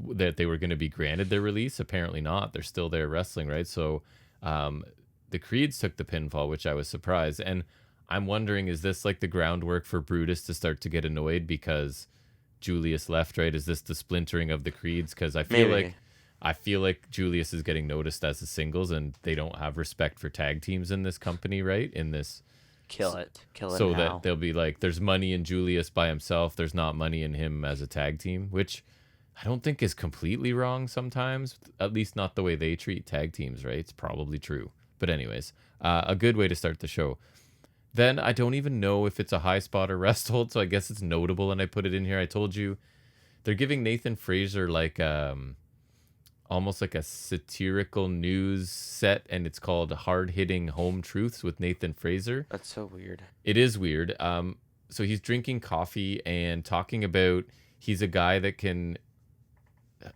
that they were going to be granted their release. Apparently not. They're still there wrestling, right? So the Creeds took the pinfall, which I was surprised. And I'm wondering, is this like the groundwork for Brutus to start to get annoyed because Julius left, right? Is this the splintering of the Creeds? Because I feel like Julius is getting noticed as a singles, and they don't have respect for tag teams in this company, right? In this, kill it so now. that they'll be like, there's money in Julius by himself, there's not money in him as a tag team, which I don't think is completely wrong sometimes, at least not the way they treat tag teams, right? It's probably true, but anyways, a good way to start the show. Then I don't even know if it's a high spot or Resthold, so I guess it's notable, and I put it in here. I told you they're giving Nathan Fraser like almost like a satirical news set, and it's called Hard Hitting Home Truths with Nathan Fraser. That's so weird. It is weird. So he's drinking coffee and talking about he's a guy that can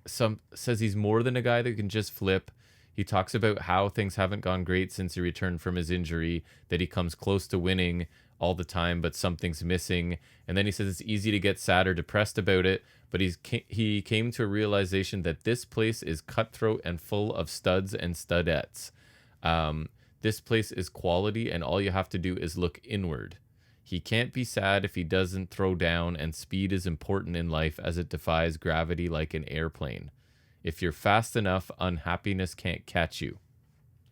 says he's more than a guy that can just flip. He talks about how things haven't gone great since he returned from his injury, that he comes close to winning all the time, but something's missing. And then he says it's easy to get sad or depressed about it, but he came to a realization that this place is cutthroat and full of studs and studettes. This place is quality, and all you have to do is look inward. He can't be sad if he doesn't throw down, and speed is important in life as it defies gravity like an airplane. If you're fast enough, unhappiness can't catch you.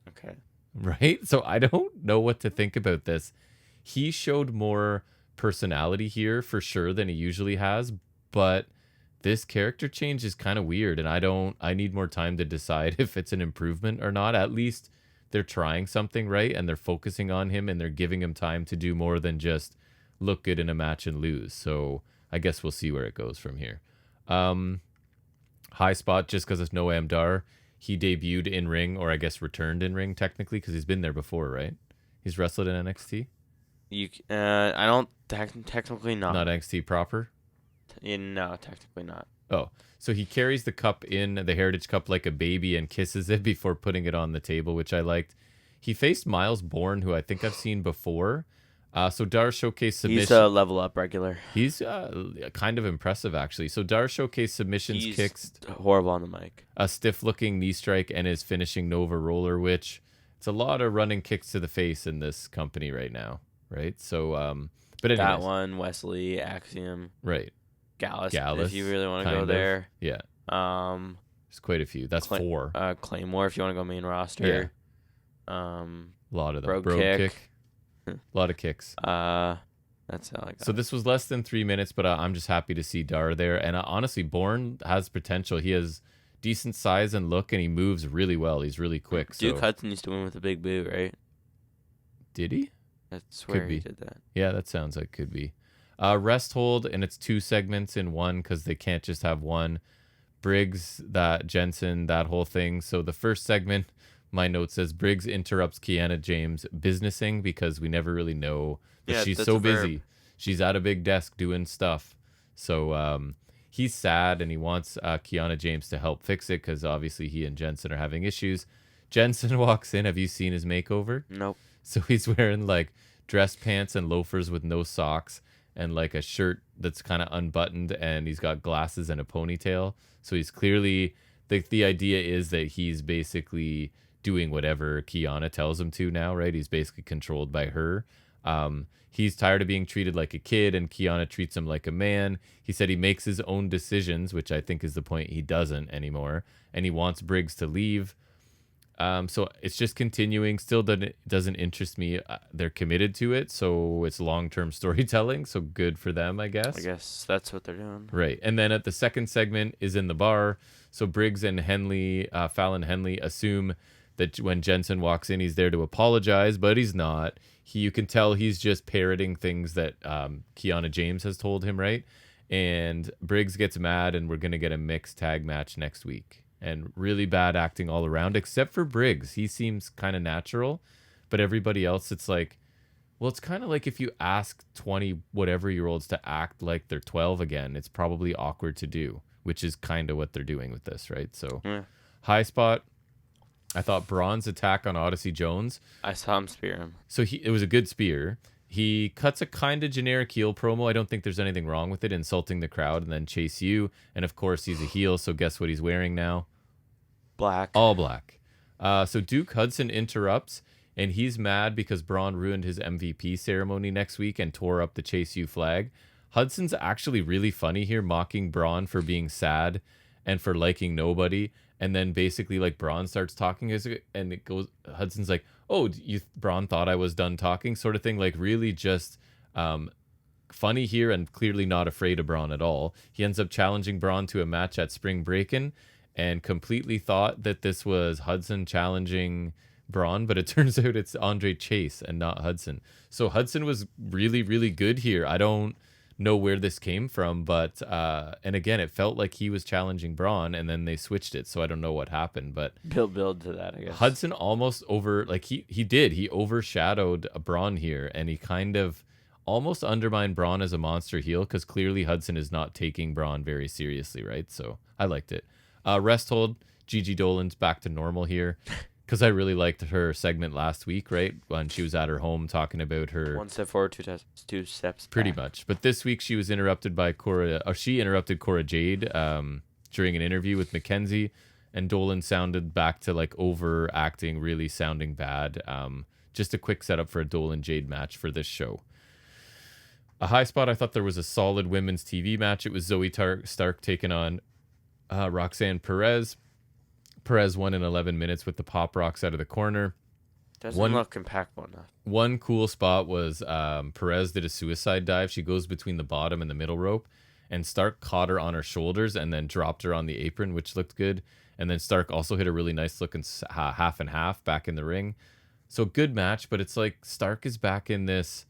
Okay. Right? So I don't know what to think about this. He showed more personality here for sure than he usually has, but this character change is kind of weird, and I need more time to decide if it's an improvement or not. At least they're trying something right, and they're focusing on him, and they're giving him time to do more than just look good in a match and lose. So I guess we'll see where it goes from here. High spot, just because it's Noam Dar. He debuted in ring, or I guess returned in ring technically, because he's been there before, right? He's wrestled in NXT. I don't technically not. Not NXT proper. No, technically not. Oh, so he carries the cup in the Heritage Cup like a baby and kisses it before putting it on the table, which I liked. He faced Miles Bourne, who I think I've seen before. So Dar showcased submission. He's a level up regular. He's kind of impressive, actually. So Dar showcased submissions, He's kicks. Horrible on the mic. A stiff-looking knee strike and his finishing Nova roller, which it's a lot of running kicks to the face in this company right now, right? So, but anyways. That one, Wesley, Axiom. Right. Gallus, if you really want to go there. Yeah. There's quite a few. That's 4. Claymore, if you want to go main roster. Yeah. A lot of them. Brogue kick. A lot of kicks. That's all I got. So this was less than 3 minutes, but I'm just happy to see Dar there. And honestly, Bourne has potential. He has decent size and look, and he moves really well. He's really quick. Duke Hudson used to win with a big boot, right? Did he? I swear he did that. Yeah, that sounds like could be. Resthold, and it's 2 segments in one because they can't just have one. Briggs, that Jensen, that whole thing. So the first segment, my note says Briggs interrupts Kiana James businessing because we never really know. But she's so busy. She's at a big desk doing stuff. So he's sad and he wants Kiana James to help fix it because obviously he and Jensen are having issues. Jensen walks in. Have you seen his makeover? Nope. So he's wearing like dress pants and loafers with no socks and like a shirt that's kind of unbuttoned, and he's got glasses and a ponytail. So he's clearly the idea is that he's basically doing whatever Kiana tells him to now, right? He's basically controlled by her. He's tired of being treated like a kid, and Kiana treats him like a man. He said he makes his own decisions, which I think is the point. He doesn't anymore, and he wants Briggs to leave. So it's just continuing. Still doesn't interest me. They're committed to it, so it's long-term storytelling. So good for them, I guess. I guess that's what they're doing. Right. And then at the second segment is in the bar. So Briggs and Fallon Henley assume that when Jensen walks in, he's there to apologize, but he's not. You can tell he's just parroting things that Kiana James has told him, right? And Briggs gets mad, and we're going to get a mixed tag match next week. And really bad acting all around, except for Briggs. He seems kind of natural, but everybody else, it's like, well, it's kind of like if you ask 20 whatever year olds to act like they're 12 again, it's probably awkward to do, which is kind of what they're doing with this, right? So High spot. I thought Braun's attack on Odyssey Jones. I saw him spear him. So it was a good spear. He cuts a kind of generic heel promo. I don't think there's anything wrong with it, insulting the crowd and then chase you. And of course, he's a heel, so guess what he's wearing now? Black. All black. So Duke Hudson interrupts, and he's mad because Braun ruined his MVP ceremony next week and tore up the Chase U flag. Hudson's actually really funny here, mocking Braun for being sad and for liking nobody. And then basically, like, Braun starts talking, and it goes. Hudson's like, "Oh, Braun thought I was done talking," sort of thing. Like, really just funny here, and clearly not afraid of Braun at all. He ends up challenging Braun to a match at Spring Breakin', and completely thought that this was Hudson challenging Braun, but it turns out it's Andre Chase and not Hudson. So Hudson was really, really good here. I don't know where this came from, but and again, it felt like he was challenging Braun, and then they switched it. So I don't know what happened, but build to that, I guess. Hudson almost he overshadowed Braun here, and he kind of almost undermined Braun as a monster heel, because clearly Hudson is not taking Braun very seriously, right? So I liked it. Resthold, Gigi Dolan's back to normal here, because I really liked her segment last week, right? When she was at her home talking about her... One step forward, two steps Pretty back. much. But this week she was interrupted by she interrupted Cora Jade during an interview with Mackenzie, and Dolan sounded back to like overacting, really sounding bad. Just a quick setup for a Dolan Jade match for this show. A high spot, I thought there was a solid women's TV match. It was Zoe Stark taking on Roxanne Perez. Perez won in 11 minutes with the pop rocks out of the corner. Doesn't look impactful enough. One cool spot was Perez did a suicide dive. She goes between the bottom and the middle rope, and Stark caught her on her shoulders and then dropped her on the apron, which looked good. And then Stark also hit a really nice looking half and half back in the ring. So good match, but it's like Stark is back in this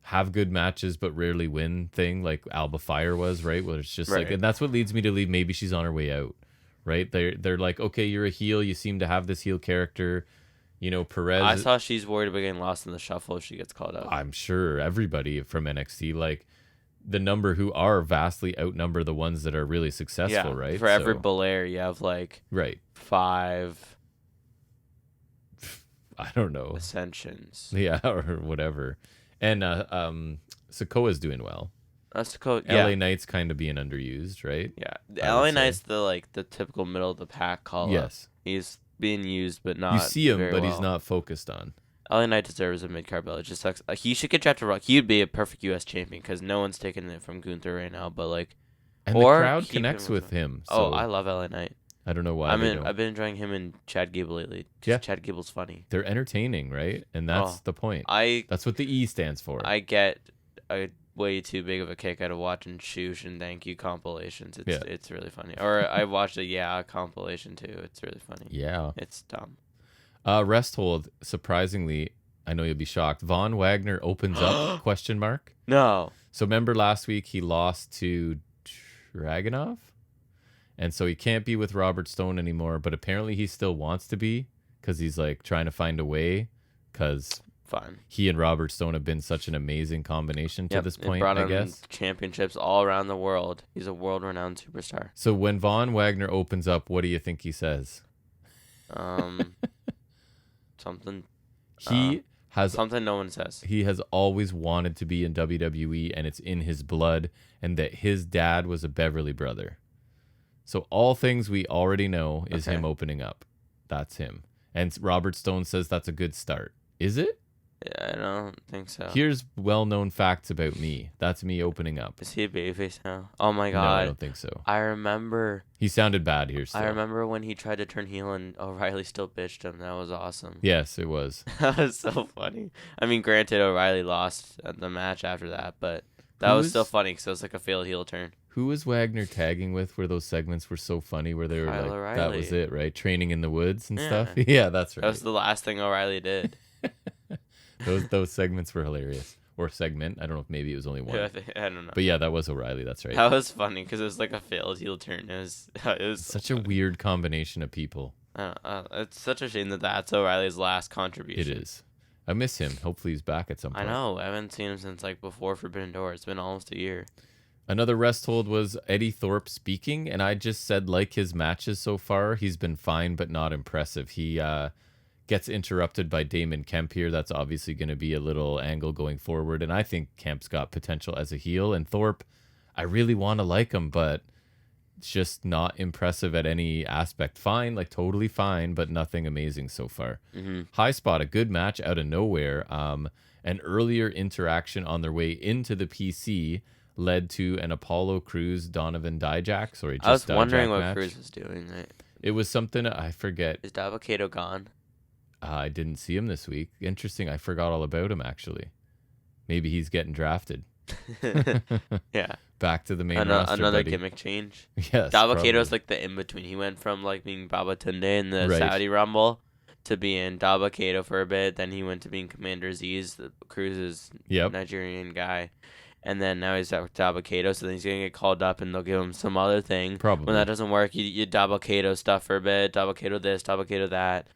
have good matches but rarely win thing, like Alba Fire was, right? Where it's just like, and that's what leads me to believe maybe she's on her way out, right? They're like, okay, you're a heel, you seem to have this heel character, you know. Perez, I saw she's worried about getting lost in the shuffle if she gets called out. I'm sure everybody from NXT, like the number who are vastly outnumber the ones that are really successful, right? For every Belair, you have like 5 I don't know, ascensions, or whatever. And Sokoa's doing well. LA Knight's kind of being underused, right? Yeah, LA Knight's the typical middle of the pack call. Yes, he's being used, but not. You see him, but well. He's not focused on. LA Knight deserves a mid card belt. It just sucks. He should get drafted. Rock. He'd be a perfect U.S. champion because no one's taking it from Gunther right now. But like, and the crowd connects with him. So I love LA Knight. I don't know why. I've been enjoying him and Chad Gable lately. Chad Gable's funny. They're entertaining, right? And that's the point. That's what the E stands for. I get a way too big of a kick out of watching Shoosh and Thank You compilations. It's really funny. Or I watched a compilation too. It's really funny. Yeah. It's dumb. Resthold, surprisingly, I know you'll be shocked. Von Wagner opens up ? No. So remember last week he lost to Dragunov? And so he can't be with Robert Stone anymore, but apparently he still wants to be, because he's like trying to find a way, because he and Robert Stone have been such an amazing combination to this point, brought I guess. Championships all around the world. He's a world-renowned superstar. So when Von Wagner opens up, what do you think he says? Something. Something no one says. He has always wanted to be in WWE, and it's in his blood, and that his dad was a Beverly brother. So all things we already know is him opening up. That's him. And Robert Stone says that's a good start. Is it? Yeah, I don't think so. Here's well-known facts about me. That's me opening up. Is he a babyface now? Oh my god. No, I don't think so. I remember. He sounded bad here still. I remember when he tried to turn heel and O'Reilly still bitched him. That was awesome. Yes, it was. That was so funny. I mean, granted, O'Reilly lost the match after that, but that was still funny because it was like a failed heel turn. Who was Wagner tagging with where those segments were so funny, where they were Kyle like, O'Reilly. That was it, right? Training in the woods and stuff? Yeah, that's right. That was the last thing O'Reilly did. Those segments were hilarious. Or segment. I don't know if maybe it was only one. I don't know. But yeah, that was O'Reilly. That's right. That was funny because it was like a failed heel turn. It was such a weird combination of people. It's such a shame that that's O'Reilly's last contribution. It is. I miss him. Hopefully he's back at some point. I know. I haven't seen him since like before Forbidden Door. It's been almost a year. Another Resthold was Eddie Thorpe speaking, and I just said, like his matches so far, he's been fine but not impressive. He gets interrupted by Damon Kemp here. That's obviously going to be a little angle going forward, and I think Kemp's got potential as a heel. And Thorpe, I really want to like him, but it's just not impressive at any aspect. Fine, like totally fine, but nothing amazing so far. Highspot, a good match out of nowhere. An earlier interaction on their way into the PC led to an Apollo Crews Donovan Dijak. I was wondering what Crews was doing. It was something, I forget. Is Davocato gone? I didn't see him this week. Interesting. I forgot all about him, actually. Maybe he's getting drafted. Yeah. Back to the main roster, another buddy. Gimmick change. Yes. Davocato's like the in-between. He went from like being Baba Tunde in the Saudi Rumble to being Dabba-Kato for a bit. Then he went to being Commander Z's, the Cruz's Nigerian guy. And then now he's at Dabba-Kato, so then he's going to get called up and they'll give him some other thing. Probably. When that doesn't work, you Dabba-Kato stuff for a bit, Dabba-Kato this, Dabba-Kato that,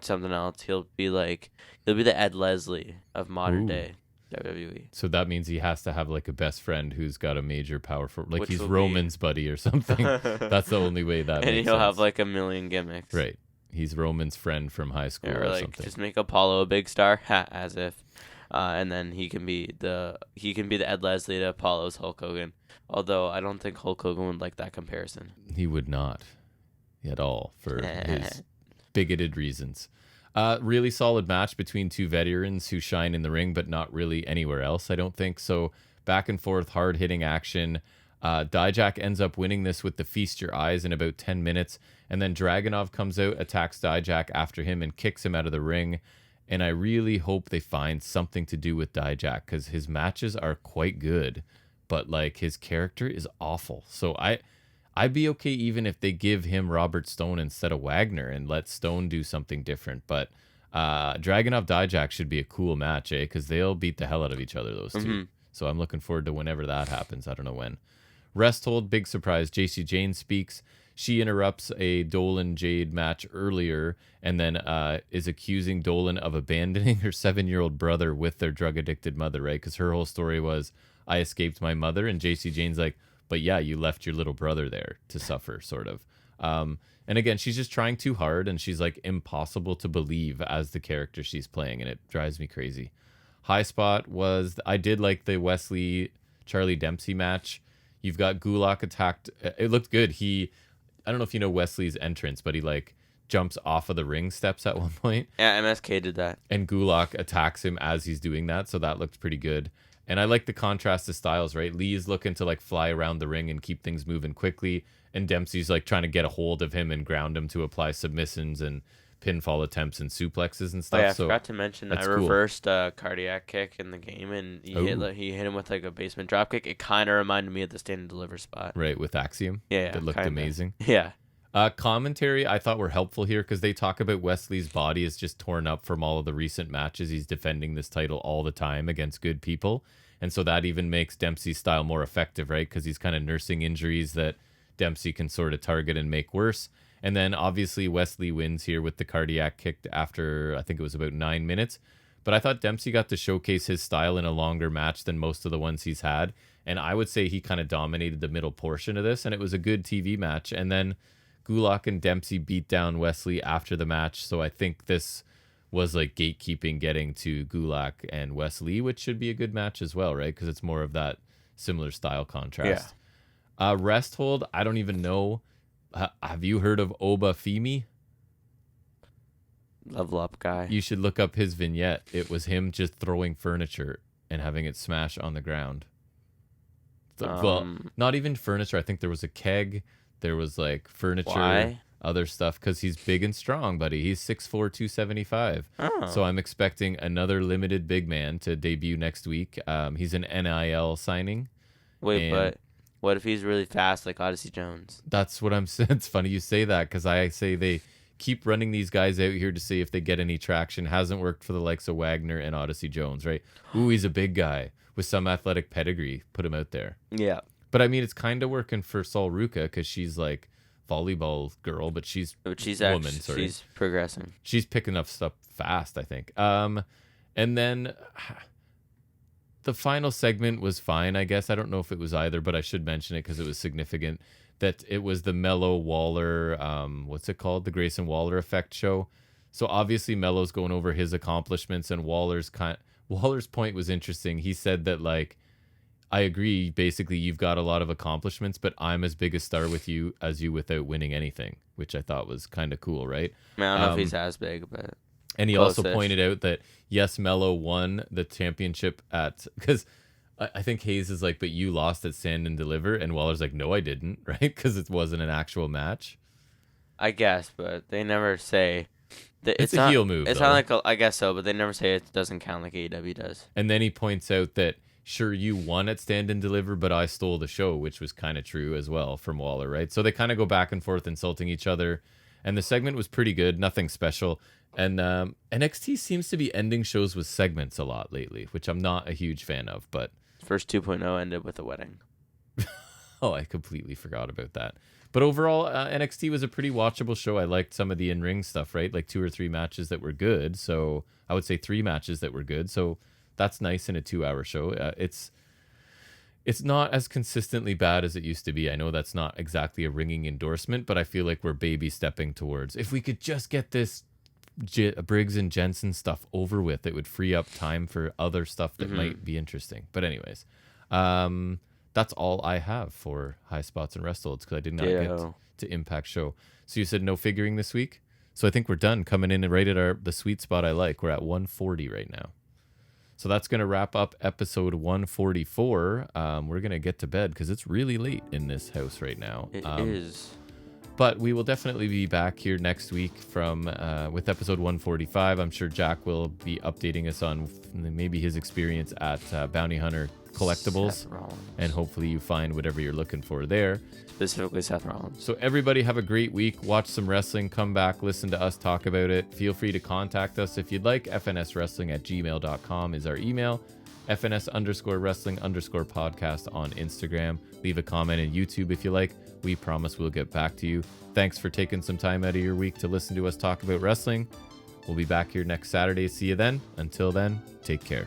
something else. He'll be the Ed Leslie of modern day WWE. So that means he has to have like a best friend who's got a major powerful, like he's Roman's buddy or something. That's the only way that and makes he'll sense. have like a million gimmicks. Right. He's Roman's friend from high school or like something. Just make Apollo a big star, as if. And then he can be the Ed Leslie to Apollo's Hulk Hogan. Although I don't think Hulk Hogan would like that comparison. He would not at all for his bigoted reasons. Really solid match between two veterans who shine in the ring, but not really anywhere else, I don't think. So back and forth, hard-hitting action. Dijak ends up winning this with the Feast Your Eyes in about 10 minutes. And then Dragunov comes out, attacks Dijak after him, and kicks him out of the ring. And I really hope they find something to do with Dijak because his matches are quite good, but like his character is awful. So I'd be okay even if they give him Robert Stone instead of Wagner and let Stone do something different. But Dragunov Dijak should be a cool match, because they'll beat the hell out of each other, those two. So I'm looking forward to whenever that happens. I don't know when. Resthold, big surprise. JC Jane speaks. She interrupts a Dolan Jade match earlier and then is accusing Dolan of abandoning her 7-year-old brother with their drug-addicted mother, right? Because her whole story was, I escaped my mother, and JC Jane's like, but yeah, you left your little brother there to suffer, sort of. And again, she's just trying too hard, and she's like impossible to believe as the character she's playing, and it drives me crazy. Highspot was, I did like the Wesley Charlie Dempsey match. You've got Gulak attacked. It looked good. I don't know if you know Wesley's entrance, but he like jumps off of the ring steps at one point. Yeah, MSK did that. And Gulak attacks him as he's doing that, so that looked pretty good. And I like the contrast of styles, right? Lee's looking to like fly around the ring and keep things moving quickly, and Dempsey's like trying to get a hold of him and ground him to apply submissions and pinfall attempts and suplexes and stuff. Oh, yeah, I so forgot to mention I reversed a cardiac kick in the game, and he hit him with like a basement drop kick. It kind of reminded me of the stand and deliver spot. Right, with Axiom. Yeah, that looked amazing. Yeah. Commentary I thought were helpful here because they talk about Wesley's body is just torn up from all of the recent matches. He's defending this title all the time against good people. And so that even makes Dempsey's style more effective, right? Because he's kind of nursing injuries that Dempsey can sort of target and make worse. And then obviously Wesley wins here with the cardiac kick after, I think it was about 9 minutes. But I thought Dempsey got to showcase his style in a longer match than most of the ones he's had. And I would say he kind of dominated the middle portion of this. And it was a good TV match. And then Gulak and Dempsey beat down Wesley after the match. So I think this was like gatekeeping getting to Gulak and Wesley, which should be a good match as well, right? Because it's more of that similar style contrast. Yeah. Resthold, I don't even know. Have you heard of Oba Femi? Level up guy. You should look up his vignette. It was him just throwing furniture and having it smash on the ground. Well, not even furniture. I think there was a keg. There was like furniture. Why? Other stuff, because he's big and strong, buddy. He's 6'4", 275. Oh. So I'm expecting another limited big man to debut next week. He's an NIL signing. Wait, but what if he's really fast like Odyssey Jones? That's what I'm saying. It's funny you say that because I say they keep running these guys out here to see if they get any traction. Hasn't worked for the likes of Wagner and Odyssey Jones, right? Ooh, he's a big guy with some athletic pedigree. Put him out there. Yeah. But I mean, it's kind of working for Sol Ruka because she's like volleyball girl, but she's woman. Sorry, she's progressing. She's picking up stuff fast, I think. And then the final segment was fine, I guess. I don't know if it was either, but I should mention it because it was significant. That it was the Mello Waller, what's it called? The Grayson Waller effect show. So obviously Mello's going over his accomplishments, and Waller's point was interesting. He said that like, I agree. Basically, you've got a lot of accomplishments, but I'm as big a star with you as you without winning anything, which I thought was kind of cool, right? I don't know if he's as big, but and he also pointed out that yes, Mello won the championship because I think Hayes is like, but you lost at Stand and Deliver, and Waller's like, no, I didn't, right? Because it wasn't an actual match. I guess, but they never say. It's a heel move. It's not like I guess so, but they never say it doesn't count like AEW does. And then he points out that. Sure, you won at Stand and Deliver, but I stole the show, which was kind of true as well from Waller, right? So they kind of go back and forth insulting each other. And the segment was pretty good, nothing special. And NXT seems to be ending shows with segments a lot lately, which I'm not a huge fan of. But First 2.0 ended with a wedding. oh, I completely forgot about that. But overall, NXT was a pretty watchable show. I liked some of the in-ring stuff, right? Like 2 or 3 matches that were good. So I would say 3 matches that were good. So that's nice in a 2-hour show. It's not as consistently bad as it used to be. I know that's not exactly a ringing endorsement, but I feel like we're baby stepping towards. If we could just get this Briggs and Jensen stuff over with, it would free up time for other stuff that might be interesting. But anyways, that's all I have for Highspots and Restholds because I did not get to Impact show. So you said no figuring this week? So I think we're done, coming in and right at the sweet spot I like. We're at 140 right now. So that's going to wrap up episode 144. We're going to get to bed because it's really late in this house right now. It is. But we will definitely be back here next week with episode 145. I'm sure Jack will be updating us on maybe his experience at Bounty Hunter Collectibles. And hopefully you find whatever you're looking for there. Specifically Seth Rollins. So everybody have a great week. Watch some wrestling. Come back. Listen to us talk about it. Feel free to contact us if you'd like. fnswrestling@gmail.com is our email. FNS_wrestling_podcast on Instagram. Leave a comment on YouTube if you like. We promise we'll get back to you. Thanks for taking some time out of your week to listen to us talk about wrestling. We'll be back here next Saturday. See you then. Until then, take care.